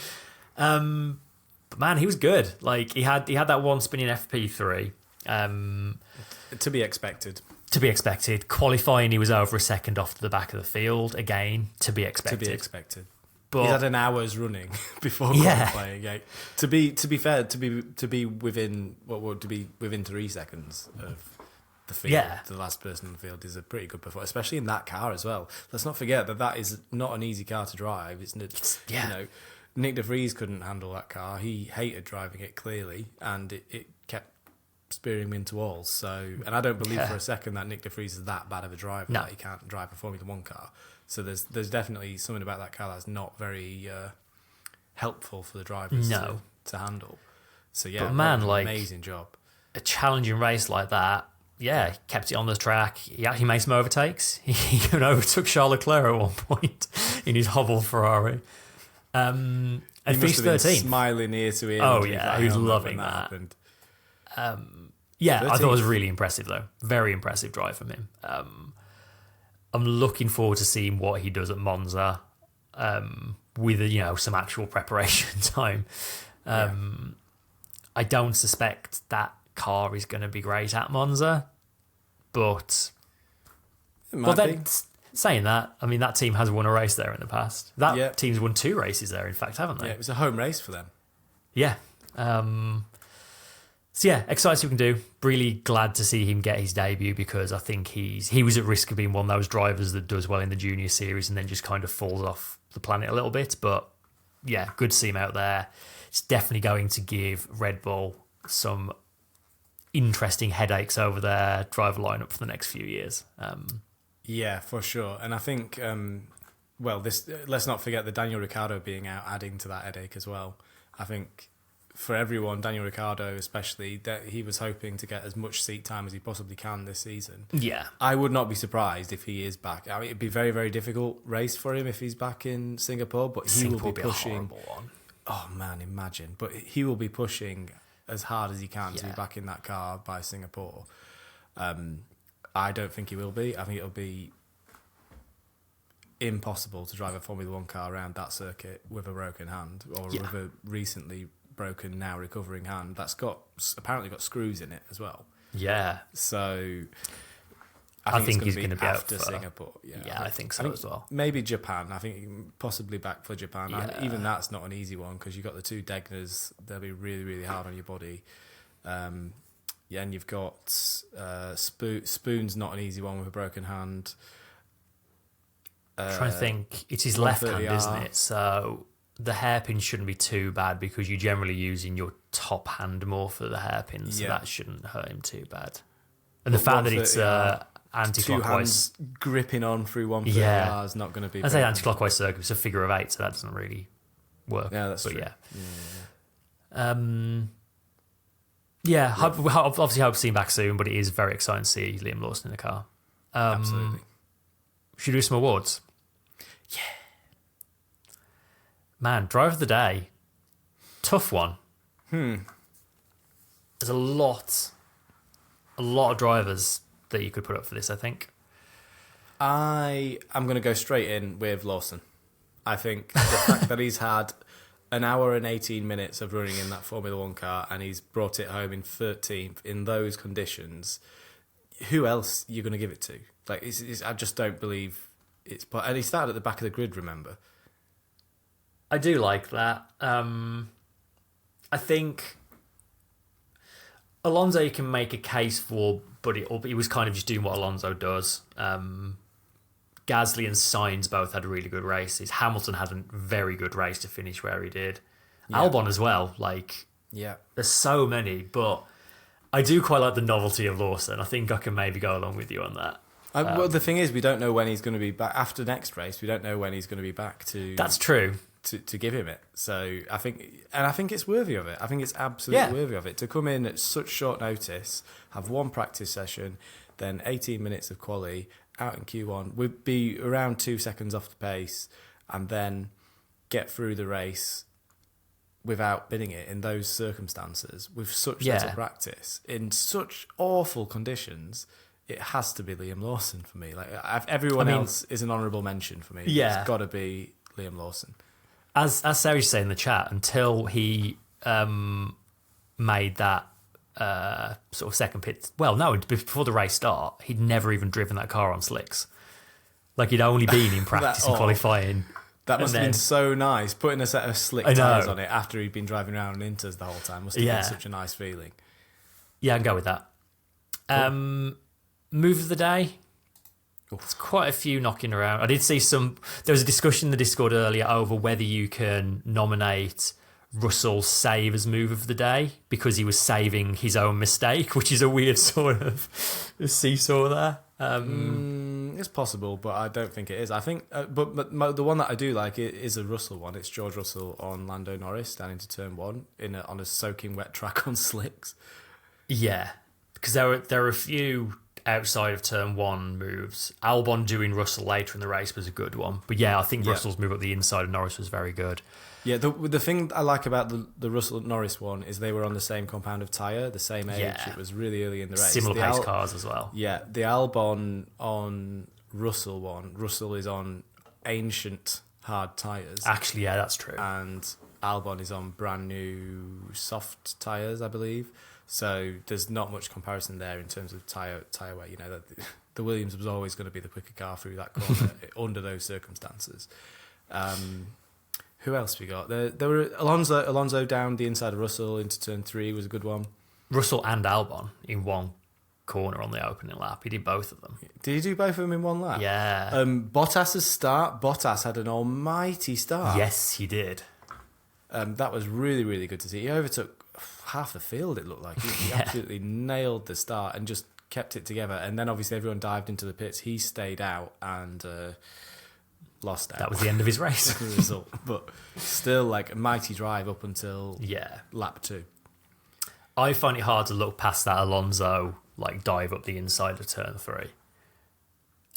But man, he was good. Like he had that one spinning FP3. To be expected. To be expected. Qualifying, he was over a second off to the back of the field. Again, to be expected. But he's had an hour's running before qualifying. Yeah. To be fair, to be within 3 seconds of the field, the last person in the field is a pretty good performance, especially in that car as well. Let's not forget that is not an easy car to drive. Nick de Vries couldn't handle that car. He hated driving it clearly, and it kept spearing him into walls. So, and I don't believe for a second that Nick de Vries is that bad of a driver that he can't drive a Formula 1 car. So there's definitely something about that car that's not very helpful for the drivers No. to handle. So yeah, But man, an like, amazing job. a challenging race like that, yeah, he kept it on the track. He actually made some overtakes. He even overtook Charles Leclerc at one point in his hobbled Ferrari. And He finished must have been 13th. smiling ear to ear. Oh, when yeah, was he was when loving that. happened. Yeah, I thought it 13th. was really impressive, though. Very impressive drive from him. I'm looking forward to seeing what he does at Monza with, some actual preparation time. I don't suspect that car is going to be great at Monza, but It might be. saying that, I mean, that team has won a race there in the past. That team's won 2 races there, in fact, haven't they? Yeah, it was a home race for them. Yeah. So yeah, excited to see what we can do. Really glad to see him get his debut because I think he was at risk of being one of those drivers that does well in the junior series and then just kind of falls off the planet a little bit. But yeah, good to see him out there. It's definitely going to give Red Bull some interesting headaches over their driver lineup for the next few years. Yeah, for sure. And I think, let's not forget the Daniel Ricciardo being out, adding to that headache as well. I think for everyone, Daniel Ricciardo especially, that he was hoping to get as much seat time as he possibly can this season. Yeah. I would not be surprised if he is back. I mean, it'd be a very, very difficult race for him if he's back in Singapore, but he will be pushing. A horrible one. Oh man, imagine! But he will be pushing as hard as he can to be back in that car by Singapore. I don't think he will be. I think it'll be impossible to drive a Formula One car around that circuit with a broken hand or with a recently broken, now recovering hand that's apparently got screws in it as well. Yeah. So I think he's going to be after out for Singapore. Yeah, I think so as well. Maybe Japan. I think possibly back for Japan. Yeah. Even that's not an easy one because you've got the 2 Degners. They'll be really, really hard on your body. And you've got Spoon's not an easy one with a broken hand. Trying to think, it's his left hand, 130R. isn't it? So the hairpin shouldn't be too bad because you're generally using your top hand more for the hairpin, so that shouldn't hurt him too bad. And the fact that it's 2 anti-clockwise, hands gripping on through 130R is not going to be. I say anti-clockwise circuit, it's a figure of 8, so that doesn't really work. Yeah, that's true. Obviously hope to see him back soon, but it is very exciting to see Liam Lawson in the car. Absolutely. Should we do some awards? Yeah. Man, driver of the day. Tough one. There's a lot of drivers that you could put up for this, I think. I am going to go straight in with Lawson. I think the fact that he's had an hour and 18 minutes of running in that Formula One car and he's brought it home in 13th in those conditions, who else are you going to give it to? Like, I just don't believe it's... And he started at the back of the grid, remember? I do like that. I think Alonso you can make a case for, but he was kind of just doing what Alonso does. Gasly and Sainz both had really good races. Hamilton had a very good race to finish where he did. Yeah. Albon as well. There's so many, but I do quite like the novelty of Lawson. I think I can maybe go along with you on that. Well, the thing is, we don't know when he's going to be back. After next race, we don't know when he's going to be back to... That's true. To give him it. So I think it's worthy of it. I think it's absolutely worthy of it. To come in at such short notice, have one practice session, then 18 minutes of quali, out in Q1, would be around 2 seconds off the pace, and then get through the race without bidding it in those circumstances, with such little practice, in such awful conditions. It has to be Liam Lawson for me. Everyone else is an honourable mention for me. Yeah. It's got to be Liam Lawson. As Sergio said in the chat, until he made that sort of second pit... Well, no, before the race start, he'd never even driven that car on slicks. He'd only been in practice and qualifying. That must have been so nice, putting a set of slick tyres on it after he'd been driving around on Inters the whole time. Must have been such a nice feeling. Yeah, I can go with that. Cool. Move of the day. There's quite a few knocking around. I did see some... There was a discussion in the Discord earlier over whether you can nominate Russell's save as move of the day because he was saving his own mistake, which is a weird sort of seesaw there. It's possible, but I don't think it is. I think, but the one that I do like is a Russell one. It's George Russell on Lando Norris down into turn one on a soaking wet track on slicks. Yeah, because there are a few outside of turn one moves. Albon doing Russell later in the race was a good one, but yeah, I think Russell's move up the inside of Norris was very good. Yeah, the thing I like about the Russell Norris one is they were on the same compound of tyre, the same age. Yeah. It was really early in the race. Similar pace cars as well. Yeah, the Albon on Russell one. Russell is on ancient hard tyres. Actually, yeah, that's true. And Albon is on brand new soft tyres, I believe. So there's not much comparison there in terms of tyre wear. You know, the Williams was always going to be the quicker car through that corner under those circumstances. Who else we got? There were Alonso down the inside of Russell into turn 3 was a good one. Russell and Albon in one corner on the opening lap. He did both of them. Did he do both of them in one lap? Yeah. Bottas's start. Bottas had an almighty start. Yes, he did. That was really, really good to see. He overtook half the field, it looked like. He absolutely nailed the start and just kept it together. And then obviously everyone dived into the pits. He stayed out and lost out. That was the end of his race. The result. But still, like, a mighty drive up until lap 2. I find it hard to look past that Alonso dive up the inside of turn 3.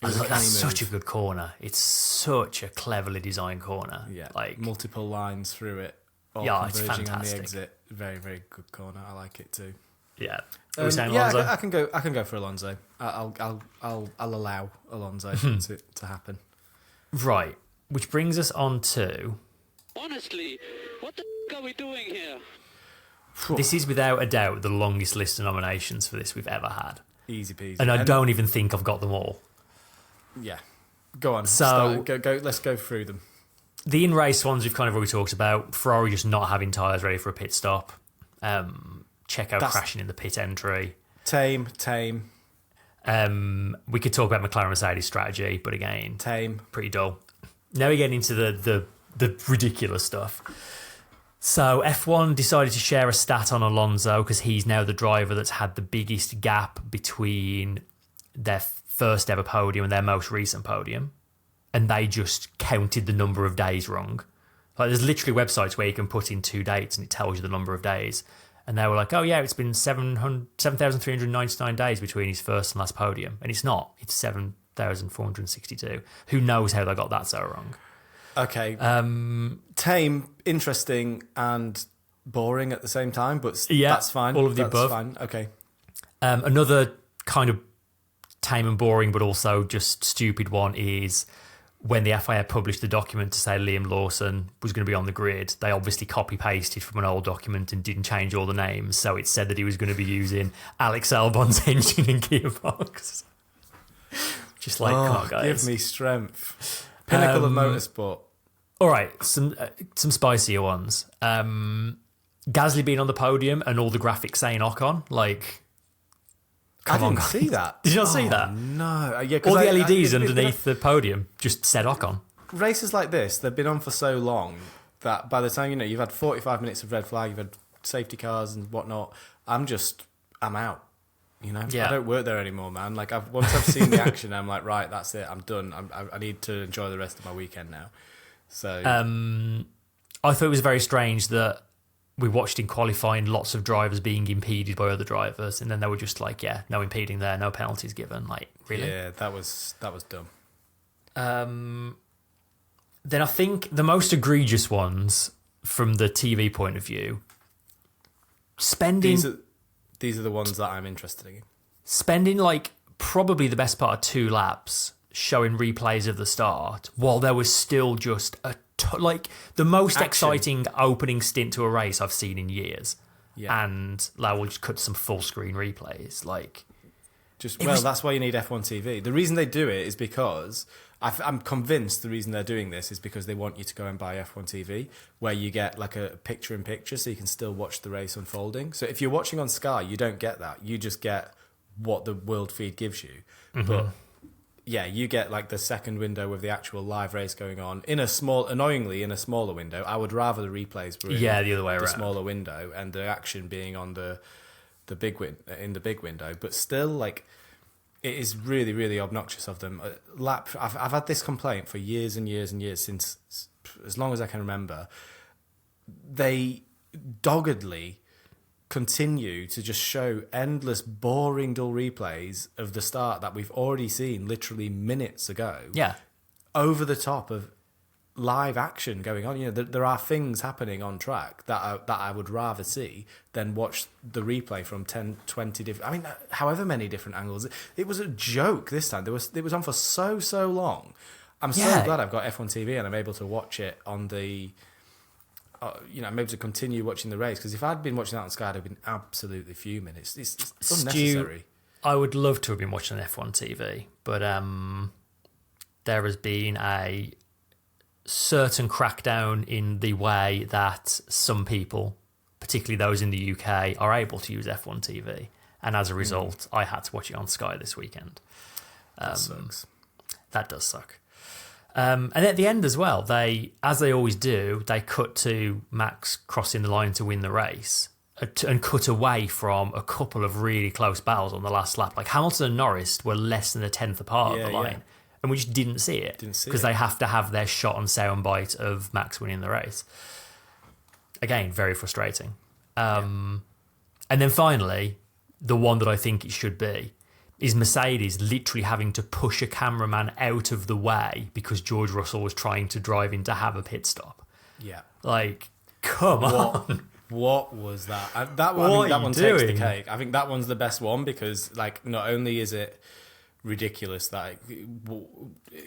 That's such a good corner. It's such a cleverly designed corner. Yeah, multiple lines through it. All it's fantastic. On the exit. Very, very good corner. I like it too. Yeah. Alonso? I can go for Alonso. I'll allow Alonso to happen. Right, which brings us on to... Honestly, what the f*** are we doing here? This is without a doubt the longest list of nominations for this we've ever had. Easy peasy. And I don't even think I've got them all. Yeah. Go on. So go. Let's go through them. The in-race ones we've kind of already talked about. Ferrari just not having tyres ready for a pit stop. Checo crashing in the pit entry. Tame. We could talk about McLaren Mercedes strategy, but again, tame, pretty dull. Now we get into the ridiculous stuff. So F1 decided to share a stat on Alonso because he's now the driver that's had the biggest gap between their first ever podium and their most recent podium, and they just counted the number of days wrong. There's literally websites where you can put in 2 dates and it tells you the number of days. And they were like, oh yeah, it's been 7,399 days between his first and last podium. And it's not. It's 7,462. Who knows how they got that so wrong? Okay. Tame, interesting, and boring at the same time, but that's fine. All of the above. Fine. Okay. Another kind of tame and boring, but also just stupid one is... when the FIA published the document to say Liam Lawson was going to be on the grid, they obviously copy-pasted from an old document and didn't change all the names, so it said that he was going to be using Alex Albon's engine and gearbox. Just come on, guys. Give me strength. Pinnacle of motorsport. All right, some spicier ones. Gasly being on the podium and all the graphics saying Ocon, I didn't see that. Did you not see that? No. Yeah, all the LEDs underneath the podium just said Ocon. Races like this, they've been on for so long that by the time, you've had 45 minutes of red flag, you've had safety cars and whatnot, I'm out. I don't work there anymore, man. Once I've seen the action, I'm like, right, that's it. I'm done. I need to enjoy the rest of my weekend now. So I thought it was very strange that we watched in qualifying lots of drivers being impeded by other drivers, and then they were just no impeding there, no penalties given. Really? Yeah, that was dumb. Then I think the most egregious ones from the TV point of view, spending... These are the ones that I'm interested in. Spending probably the best part of 2 laps showing replays of the start while there was still just the most exciting opening stint to a race I've seen in years. Yeah. And we'll just cut some full screen replays. That's why you need F1 TV. The reason they do it is because I'm convinced the reason they're doing this is because they want you to go and buy F1 TV, where you get a picture-in-picture so you can still watch the race unfolding. So if you're watching on Sky, you don't get that. You just get what the world feed gives you. Mm-hmm. But yeah, you get the second window with the actual live race going on in a smaller window. I would rather the replays were the other way around, the smaller window, and the action being on the big window. But still, It is really, really obnoxious of them. I've had this complaint for years and years and years, since as long as I can remember. They doggedly continue to just show endless, boring, dull replays of the start that we've already seen literally minutes ago. Yeah. Over the top of live action going on. There are things happening on track that I would rather see than watch the replay from 10, 20 different... I mean, however many different angles. It was a joke this time. It was on for so long. I'm so glad I've got F1 TV and I'm able to watch it on the... I'm able to continue watching the race, because if I'd been watching that on Sky, I'd have been absolutely fuming. It's unnecessary. I would love to have been watching F1 TV, but there has been a certain crackdown in the way that some people, particularly those in the UK, are able to use F1 TV. And as a result, I had to watch it on Sky this weekend. That sucks. That does suck. And at the end as well, as they always do, they cut to Max crossing the line to win the race and cut away from a couple of really close battles on the last lap. Like Hamilton and Norris were less than a tenth apart of the line. And we just didn't see it because they have to have their shot on soundbite of Max winning the race. Again, very frustrating. And then finally, the one that I think it should be is Mercedes literally having to push a cameraman out of the way because George Russell was trying to drive in to have a pit stop. Yeah. Like, come on. What was that? That one takes the cake. I think that one's the best one because, like, not only is it ridiculous, that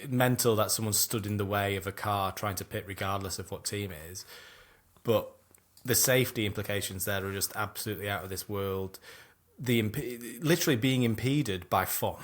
mental that someone stood in the way of a car trying to pit regardless of what team it is, but the safety implications there are just absolutely out of this world. Literally being impeded by fun.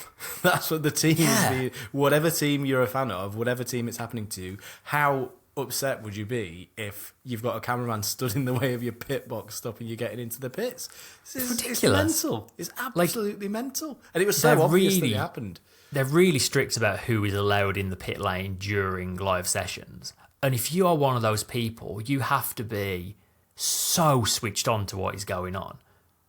That's what the team is. Whatever team you're a fan of, whatever team it's happening to, how upset would you be if you've got a cameraman stood in the way of your pit box stopping you getting into the pits? It's ridiculous. It's mental. It's absolutely mental. And it was so obvious that it happened. They're really strict about who is allowed in the pit lane during live sessions. And if you are one of those people, you have to be so switched on to what is going on.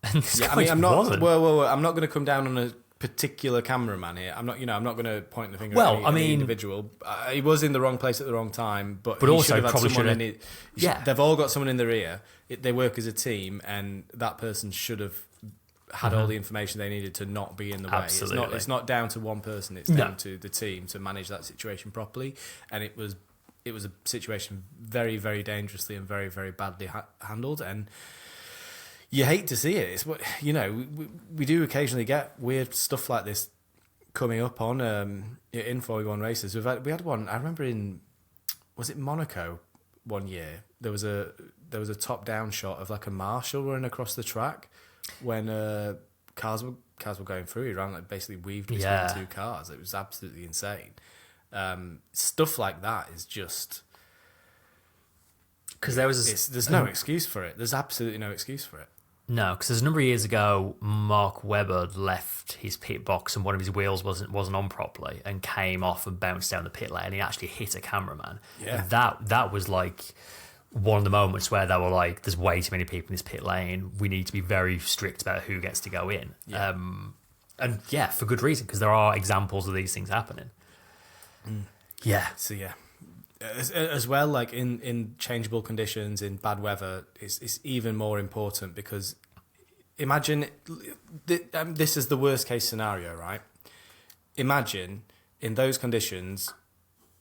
And I'm not going to come down on a particular cameraman here. I'm not going to point the finger at any individual. He was in the wrong place at the wrong time, but he also should have probably had someone should have. They've all got someone in their ear. They work as a team, and that person should have had all the information they needed to not be in the way. Absolutely. It's not down to one person. It's down to the team to manage that situation properly. And it was a situation very, very dangerously and very, very badly handled. And you hate to see it. It's what we do occasionally get weird stuff like this coming up on in Formula One races. We had one. I remember was it Monaco one year? There was a top down shot of like a marshal running across the track when cars were going through. He ran basically weaved between two cars. It was absolutely insane. Stuff like that is just because there's no excuse for it. There's absolutely no excuse for it. No, because there's a number of years ago, Mark Webber left his pit box and one of his wheels wasn't on properly and came off and bounced down the pit lane and he actually hit a cameraman. Yeah. And that was like one of the moments where they were like, there's way too many people in this pit lane. We need to be very strict about who gets to go in. Yeah. And for good reason, because there are examples of these things happening. Yeah. So, as well, like in changeable conditions, in bad weather, it's even more important because imagine this is the worst case scenario, right? Imagine in those conditions,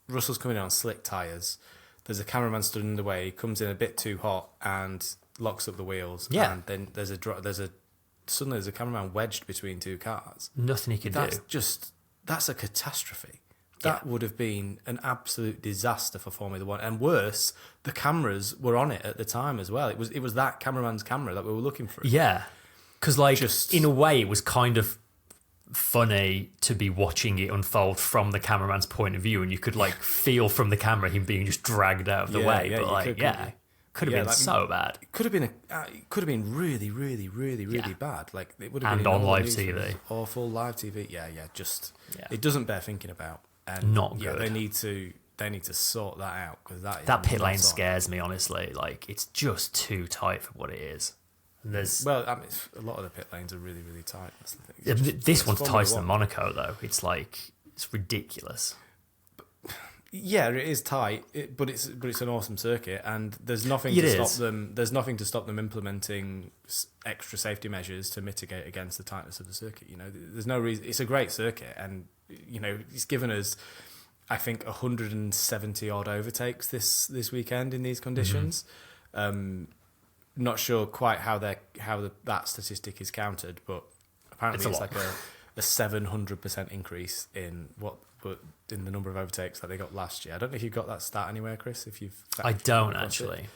Russell's coming in on slick tyres. There's a cameraman stood in the way, comes in a bit too hot and locks up the wheels. Yeah, and then suddenly there's a cameraman wedged between two cars. Nothing he could do. That's a catastrophe. That would have been an absolute disaster for Formula One. And worse, the cameras were on it at the time as well. It was that cameraman's camera that we were looking for. Yeah. Because, in a way, it was kind of funny to be watching it unfold from the cameraman's point of view. And you could, feel from the camera him being just dragged out of the way. But, could have been so bad. It could have been really, really, really, really bad. It would have been on live TV. Awful live TV. It doesn't bear thinking about. And not good. They need to sort that out because that pit lane scares me, honestly. It's just too tight for what it is. There's Well, I mean, a lot of the pit lanes are really, really tight. That's the thing. It's just- this it's one's Formula tighter than One. Monaco though. It's ridiculous. Yeah, it is tight, but it's an awesome circuit, and there's nothing It to is. stop them. There's nothing to stop them implementing extra safety measures to mitigate against the tightness of the circuit. You know, there's no reason. It's a great circuit, and you know, it's given us, I think, 170 odd overtakes this weekend in these conditions. Not sure quite how that statistic is counted, but apparently it's lot. like a 700% increase in in the number of overtakes that they got last year. I don't know if you've got that stat anywhere, Chris. If you've I don't across actually. it.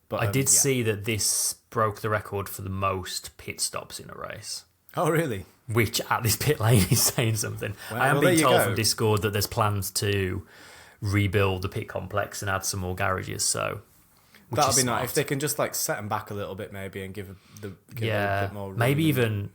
But I did yeah. see that this broke the record for the most pit stops in a race, Oh, really? which at this pit lane is saying something. Well, I am well, being there you told go. from Discord that there's plans to rebuild the pit complex and add some more garages. So which That'll is be smart. nice if they can just like set them back a little bit, maybe, and give a bit more room. maybe even.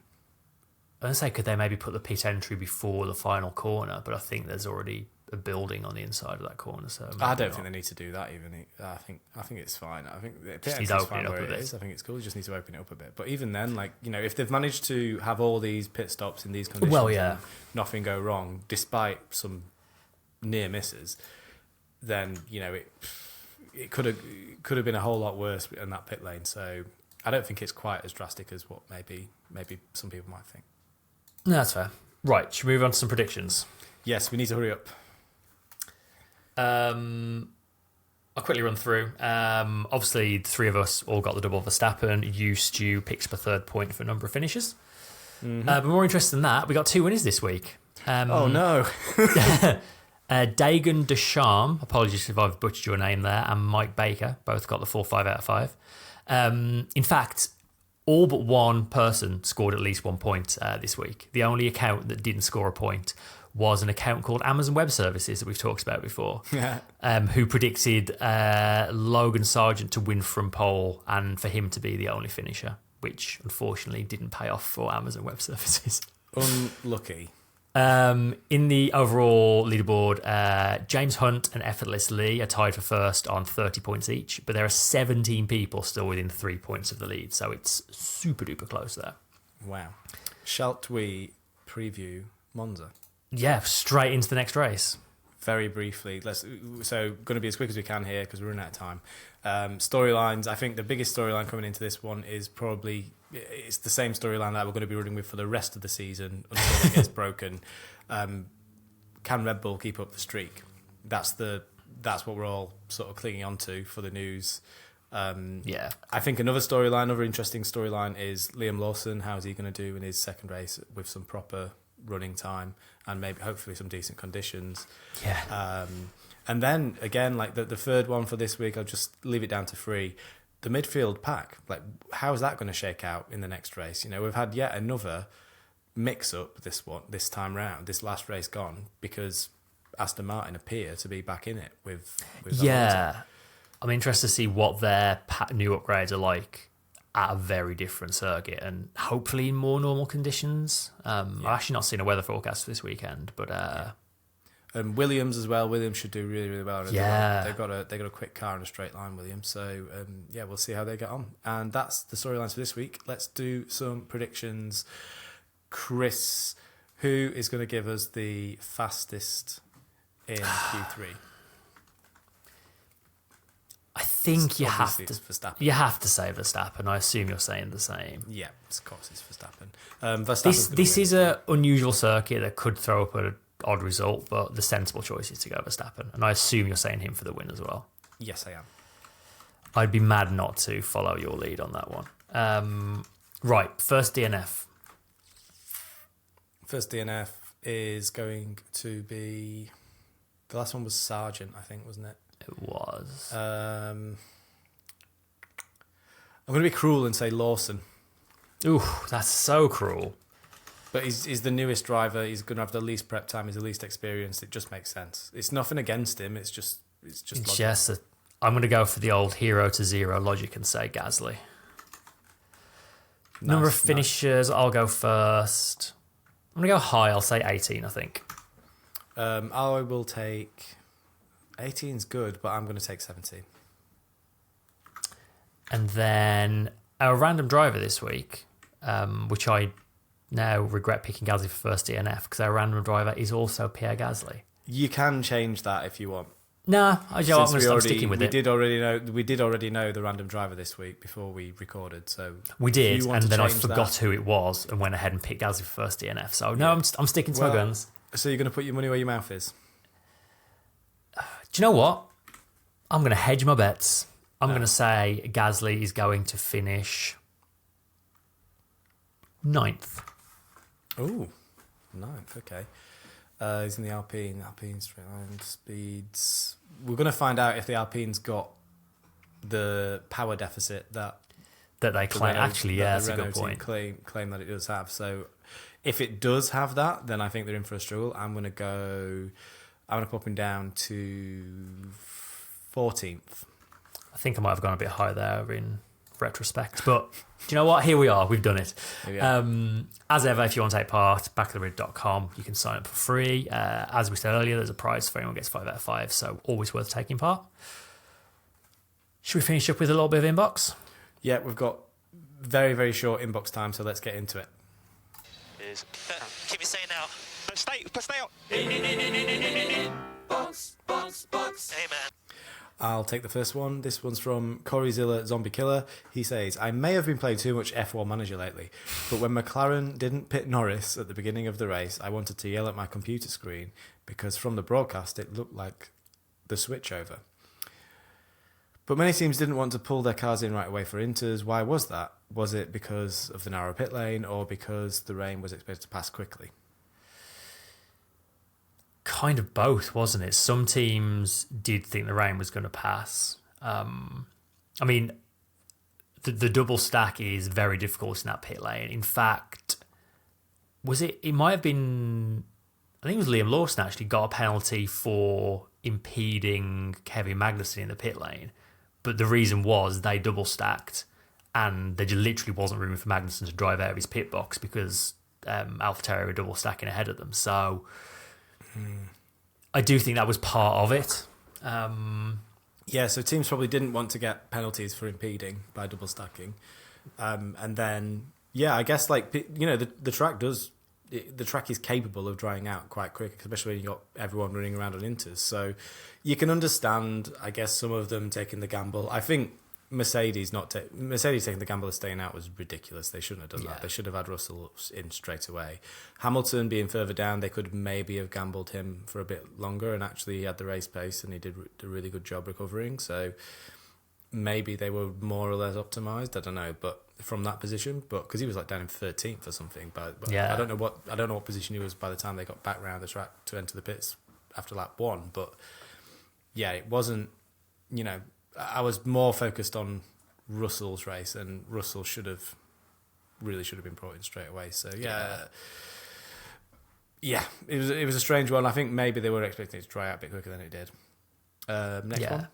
I was gonna say, could they maybe put the pit entry before the final corner? But I think there's already a building on the inside of that corner, so I maybe don't not. think they need to do that. Even I think it's fine. I think the pit Just need entry's to open fine it up where a it bit. is. I think it's cool. You just need to open it up a bit. But even then, like, you know, if they've managed to have all these pit stops in these conditions, Well, yeah. and nothing go wrong despite some near misses, then you know it could have been a whole lot worse in that pit lane. So I don't think it's quite as drastic as what maybe some people might think. No, that's fair. Right, should we move on to some predictions? Yes, we need to hurry up. I'll quickly run through. Obviously, the three of us all got the double Verstappen. You, Stu, picked up a third point for a number of finishes. But more interesting than that, we got 2 winners this week. Oh no! Dagan Deschamps, apologies if I've butchered your name there, and Mike Baker both got the full 5 out of 5. In fact, all but one person scored at least 1 point this week. The only account that didn't score a point was an account called Amazon Web Services that we've talked about before, who predicted Logan Sargent to win from pole and for him to be the only finisher, which unfortunately didn't pay off for Amazon Web Services. Unlucky. In the overall leaderboard, James Hunt and Effortless Lee are tied for first on 30 points each, but there are 17 people still within 3 points of the lead, so it's super duper close there. Wow. Shall we preview Monza? Yeah, straight into the next race. Very briefly, so going to be as quick as we can here because we're running out of time. Storylines. I think the biggest storyline coming into this one is probably it's the same storyline that we're going to be running with for the rest of the season until it gets broken. Can Red Bull keep up the streak? That's what we're all sort of clinging on to for the news. Yeah. I think another interesting storyline is Liam Lawson. How's he going to do in his second race with some proper running time and maybe hopefully some decent conditions? Yeah. And then again, like the third one for this week, I'll just leave it down to 3. The midfield pack, like how's that going to shake out in the next race? You know, we've had yet another mix up this time round, this last race gone, because Aston Martin appear to be back in it with Yeah. Alonso. I'm interested to see what their new upgrades are like at a very different circuit and hopefully in more normal conditions. I've actually not seen a weather forecast for this weekend, but Williams as well. Williams should do really, really well. Yeah. They've got a quick car in a straight line, Williams. So we'll see how they get on. And that's the storylines for this week. Let's do some predictions. Chris, who is going to give us the fastest in Q3? I think you have Obviously to. it's Verstappen. You have to say Verstappen. I assume you're saying the same. Yeah, of course it's Verstappen. Verstappen's This gonna is win. an unusual circuit that could throw up an odd result, but the sensible choice is to go Verstappen. And I assume you're saying him for the win as well. Yes, I am. I'd be mad not to follow your lead on that one. Right, first DNF. First DNF is going to be... The last one was Sargent, I think, wasn't it? It was. I'm going to be cruel and say Lawson. Ooh, that's so cruel. But he's the newest driver. He's going to have the least prep time. He's the least experienced. It just makes sense. It's nothing against him. It's just logic. I'm going to go for the old 0 to 0 logic and say Gasly. Number of finishers, I'll go first. I'm going to go high. I'll say 18, I think. I will take... 18's good, but I'm going to take 17. And then Our random driver this week, which I now regret picking Gasly for first DNF because our random driver is also Pierre Gasly. You can change that if you want. Nah, I'm sticking with it. We did already know the random driver this week before we recorded. So we did, and then I forgot who it was and went ahead and picked Gasly for first DNF. So no, I'm sticking to my guns. So you're going to put your money where your mouth is? Do you know what? I'm going to hedge my bets. I'm going to say Gasly is going to finish 9th. Oh, 9th, okay. He's in the Alpine straight line speeds. We're going to find out if the Alpine's got the power deficit that they claim. Actually, yeah, that's a good point. Claim that it does have. So if it does have that, then I think they're in for a struggle. I'm going to pop him down to 14th. I think I might have gone a bit higher there in retrospect, but do you know what? Here we are. We've done it. As ever, if you want to take part, backofthegrid.com, you can sign up for free. As we said earlier, there's a prize for anyone who gets 5 out of 5, so always worth taking part. Should we finish up with a little bit of inbox? Yeah, we've got very, very short inbox time, so let's get into it. Keep it saying now. Stay out. Box. Hey, man. I'll take the first one. This one's from Coreyzilla Zombie Killer. He says, I may have been playing too much F1 Manager lately, but when McLaren didn't pit Norris at the beginning of the race, I wanted to yell at my computer screen because from the broadcast it looked like the switchover. But many teams didn't want to pull their cars in right away for inters. Why was that? Was it because of the narrow pit lane or because the rain was expected to pass quickly? Kind of both, wasn't it? Some teams did think the rain was going to pass. I mean, the double stack is very difficult in that pit lane. In fact, it might have been, I think it was Liam Lawson actually got a penalty for impeding Kevin Magnussen in the pit lane. But the reason was they double stacked and there just literally wasn't room for Magnussen to drive out of his pit box because AlphaTauri were double stacking ahead of them. So I do think that was part of it. So teams probably didn't want to get penalties for impeding by double stacking. And then, I guess the track does... The track is capable of drying out quite quick, especially when you've got everyone running around on inters. So you can understand, I guess, some of them taking the gamble. I think Mercedes taking the gamble of staying out was ridiculous. They shouldn't have done that. They should have had Russell in straight away. Hamilton being further down, they could maybe have gambled him for a bit longer, and actually he had the race pace and he did a really good job recovering. So maybe they were more or less optimised. I don't know, but from that position, but because he was down in 13th or something. But I don't know what position he was by the time they got back round the track to enter the pits after lap 1. But it wasn't. I was more focused on Russell's race, and Russell should have been brought in straight away. So it was a strange one. I think maybe they were expecting it to dry out a bit quicker than it did. Next one.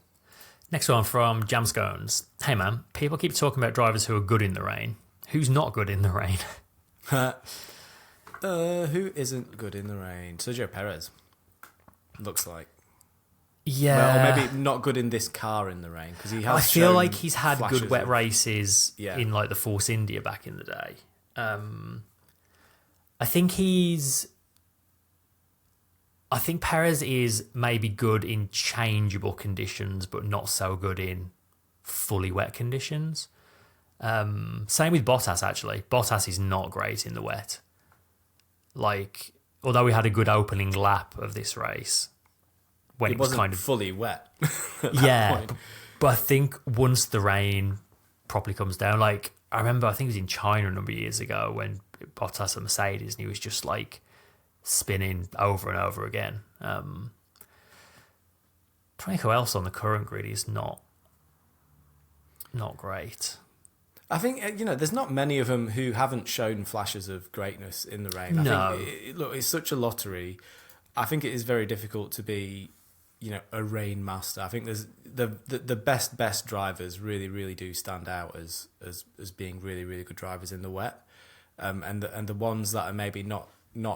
Next one from Jamscones. Hey man, people keep talking about drivers who are good in the rain. Who's not good in the rain? Who isn't good in the rain? Sergio Perez. Looks like. Yeah. Well, or maybe not good in this car in the rain because he has. I feel like he's had good wet races in the Force India back in the day. I think Perez is maybe good in changeable conditions, but not so good in fully wet conditions. Same with Bottas, actually. Bottas is not great in the wet. Although we had a good opening lap of this race, when it was wasn't kind of fully wet. But I think once the rain properly comes down, I remember, I think it was in China a number of years ago when Bottas at Mercedes, and he was just spinning over and over again. Trying to think who else on the current grid is not great. I think there's not many of them who haven't shown flashes of greatness in the rain. No. I think it's such a lottery. I think it is very difficult to be a rain master. I think there's the best drivers really do stand out as being really good drivers in the wet, and the ones that are maybe not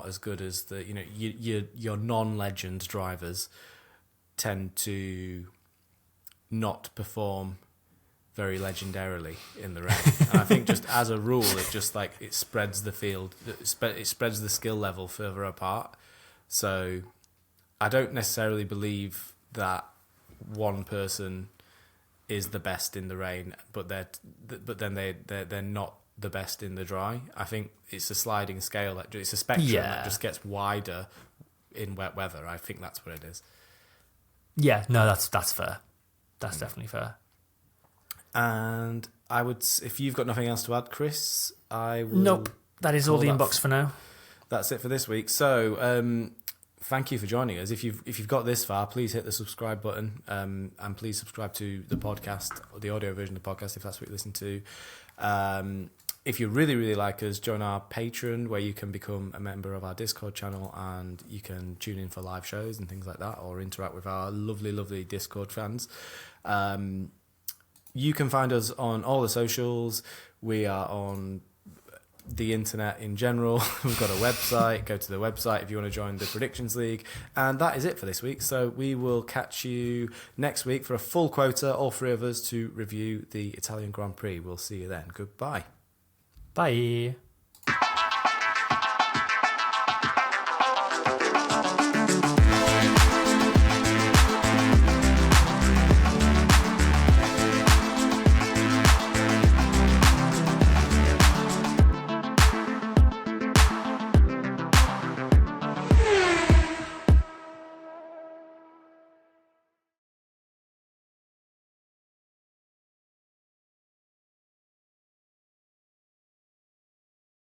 as good as your non-legend drivers tend to not perform very legendarily in the rain. And I think just as a rule, it just like it spreads the field, it spreads the skill level further apart. So I don't necessarily believe that one person is the best in the rain, but then they're not the best in the dry. I think it's a sliding scale. It's a spectrum that just gets wider in wet weather. I think that's what it is. Yeah, no, that's fair. That's definitely fair. And I would, if you've got nothing else to add, Chris, I will. Nope, that is all the inbox for now. That's it for this week. So, thank you for joining us. If you've got this far, please hit the subscribe button, and please subscribe to the podcast, or the audio version of the podcast, if that's what you listen to. If you really, really like us, join our Patreon, where you can become a member of our Discord channel, and you can tune in for live shows and things like that, or interact with our lovely, lovely Discord fans. You can find us on all the socials. We are on the internet in general. We've got a website. Go to the website if you want to join the Predictions League. And that is it for this week. So we will catch you next week for a full quota, all three of us, to review the Italian Grand Prix. We'll see you then. Goodbye. Bye.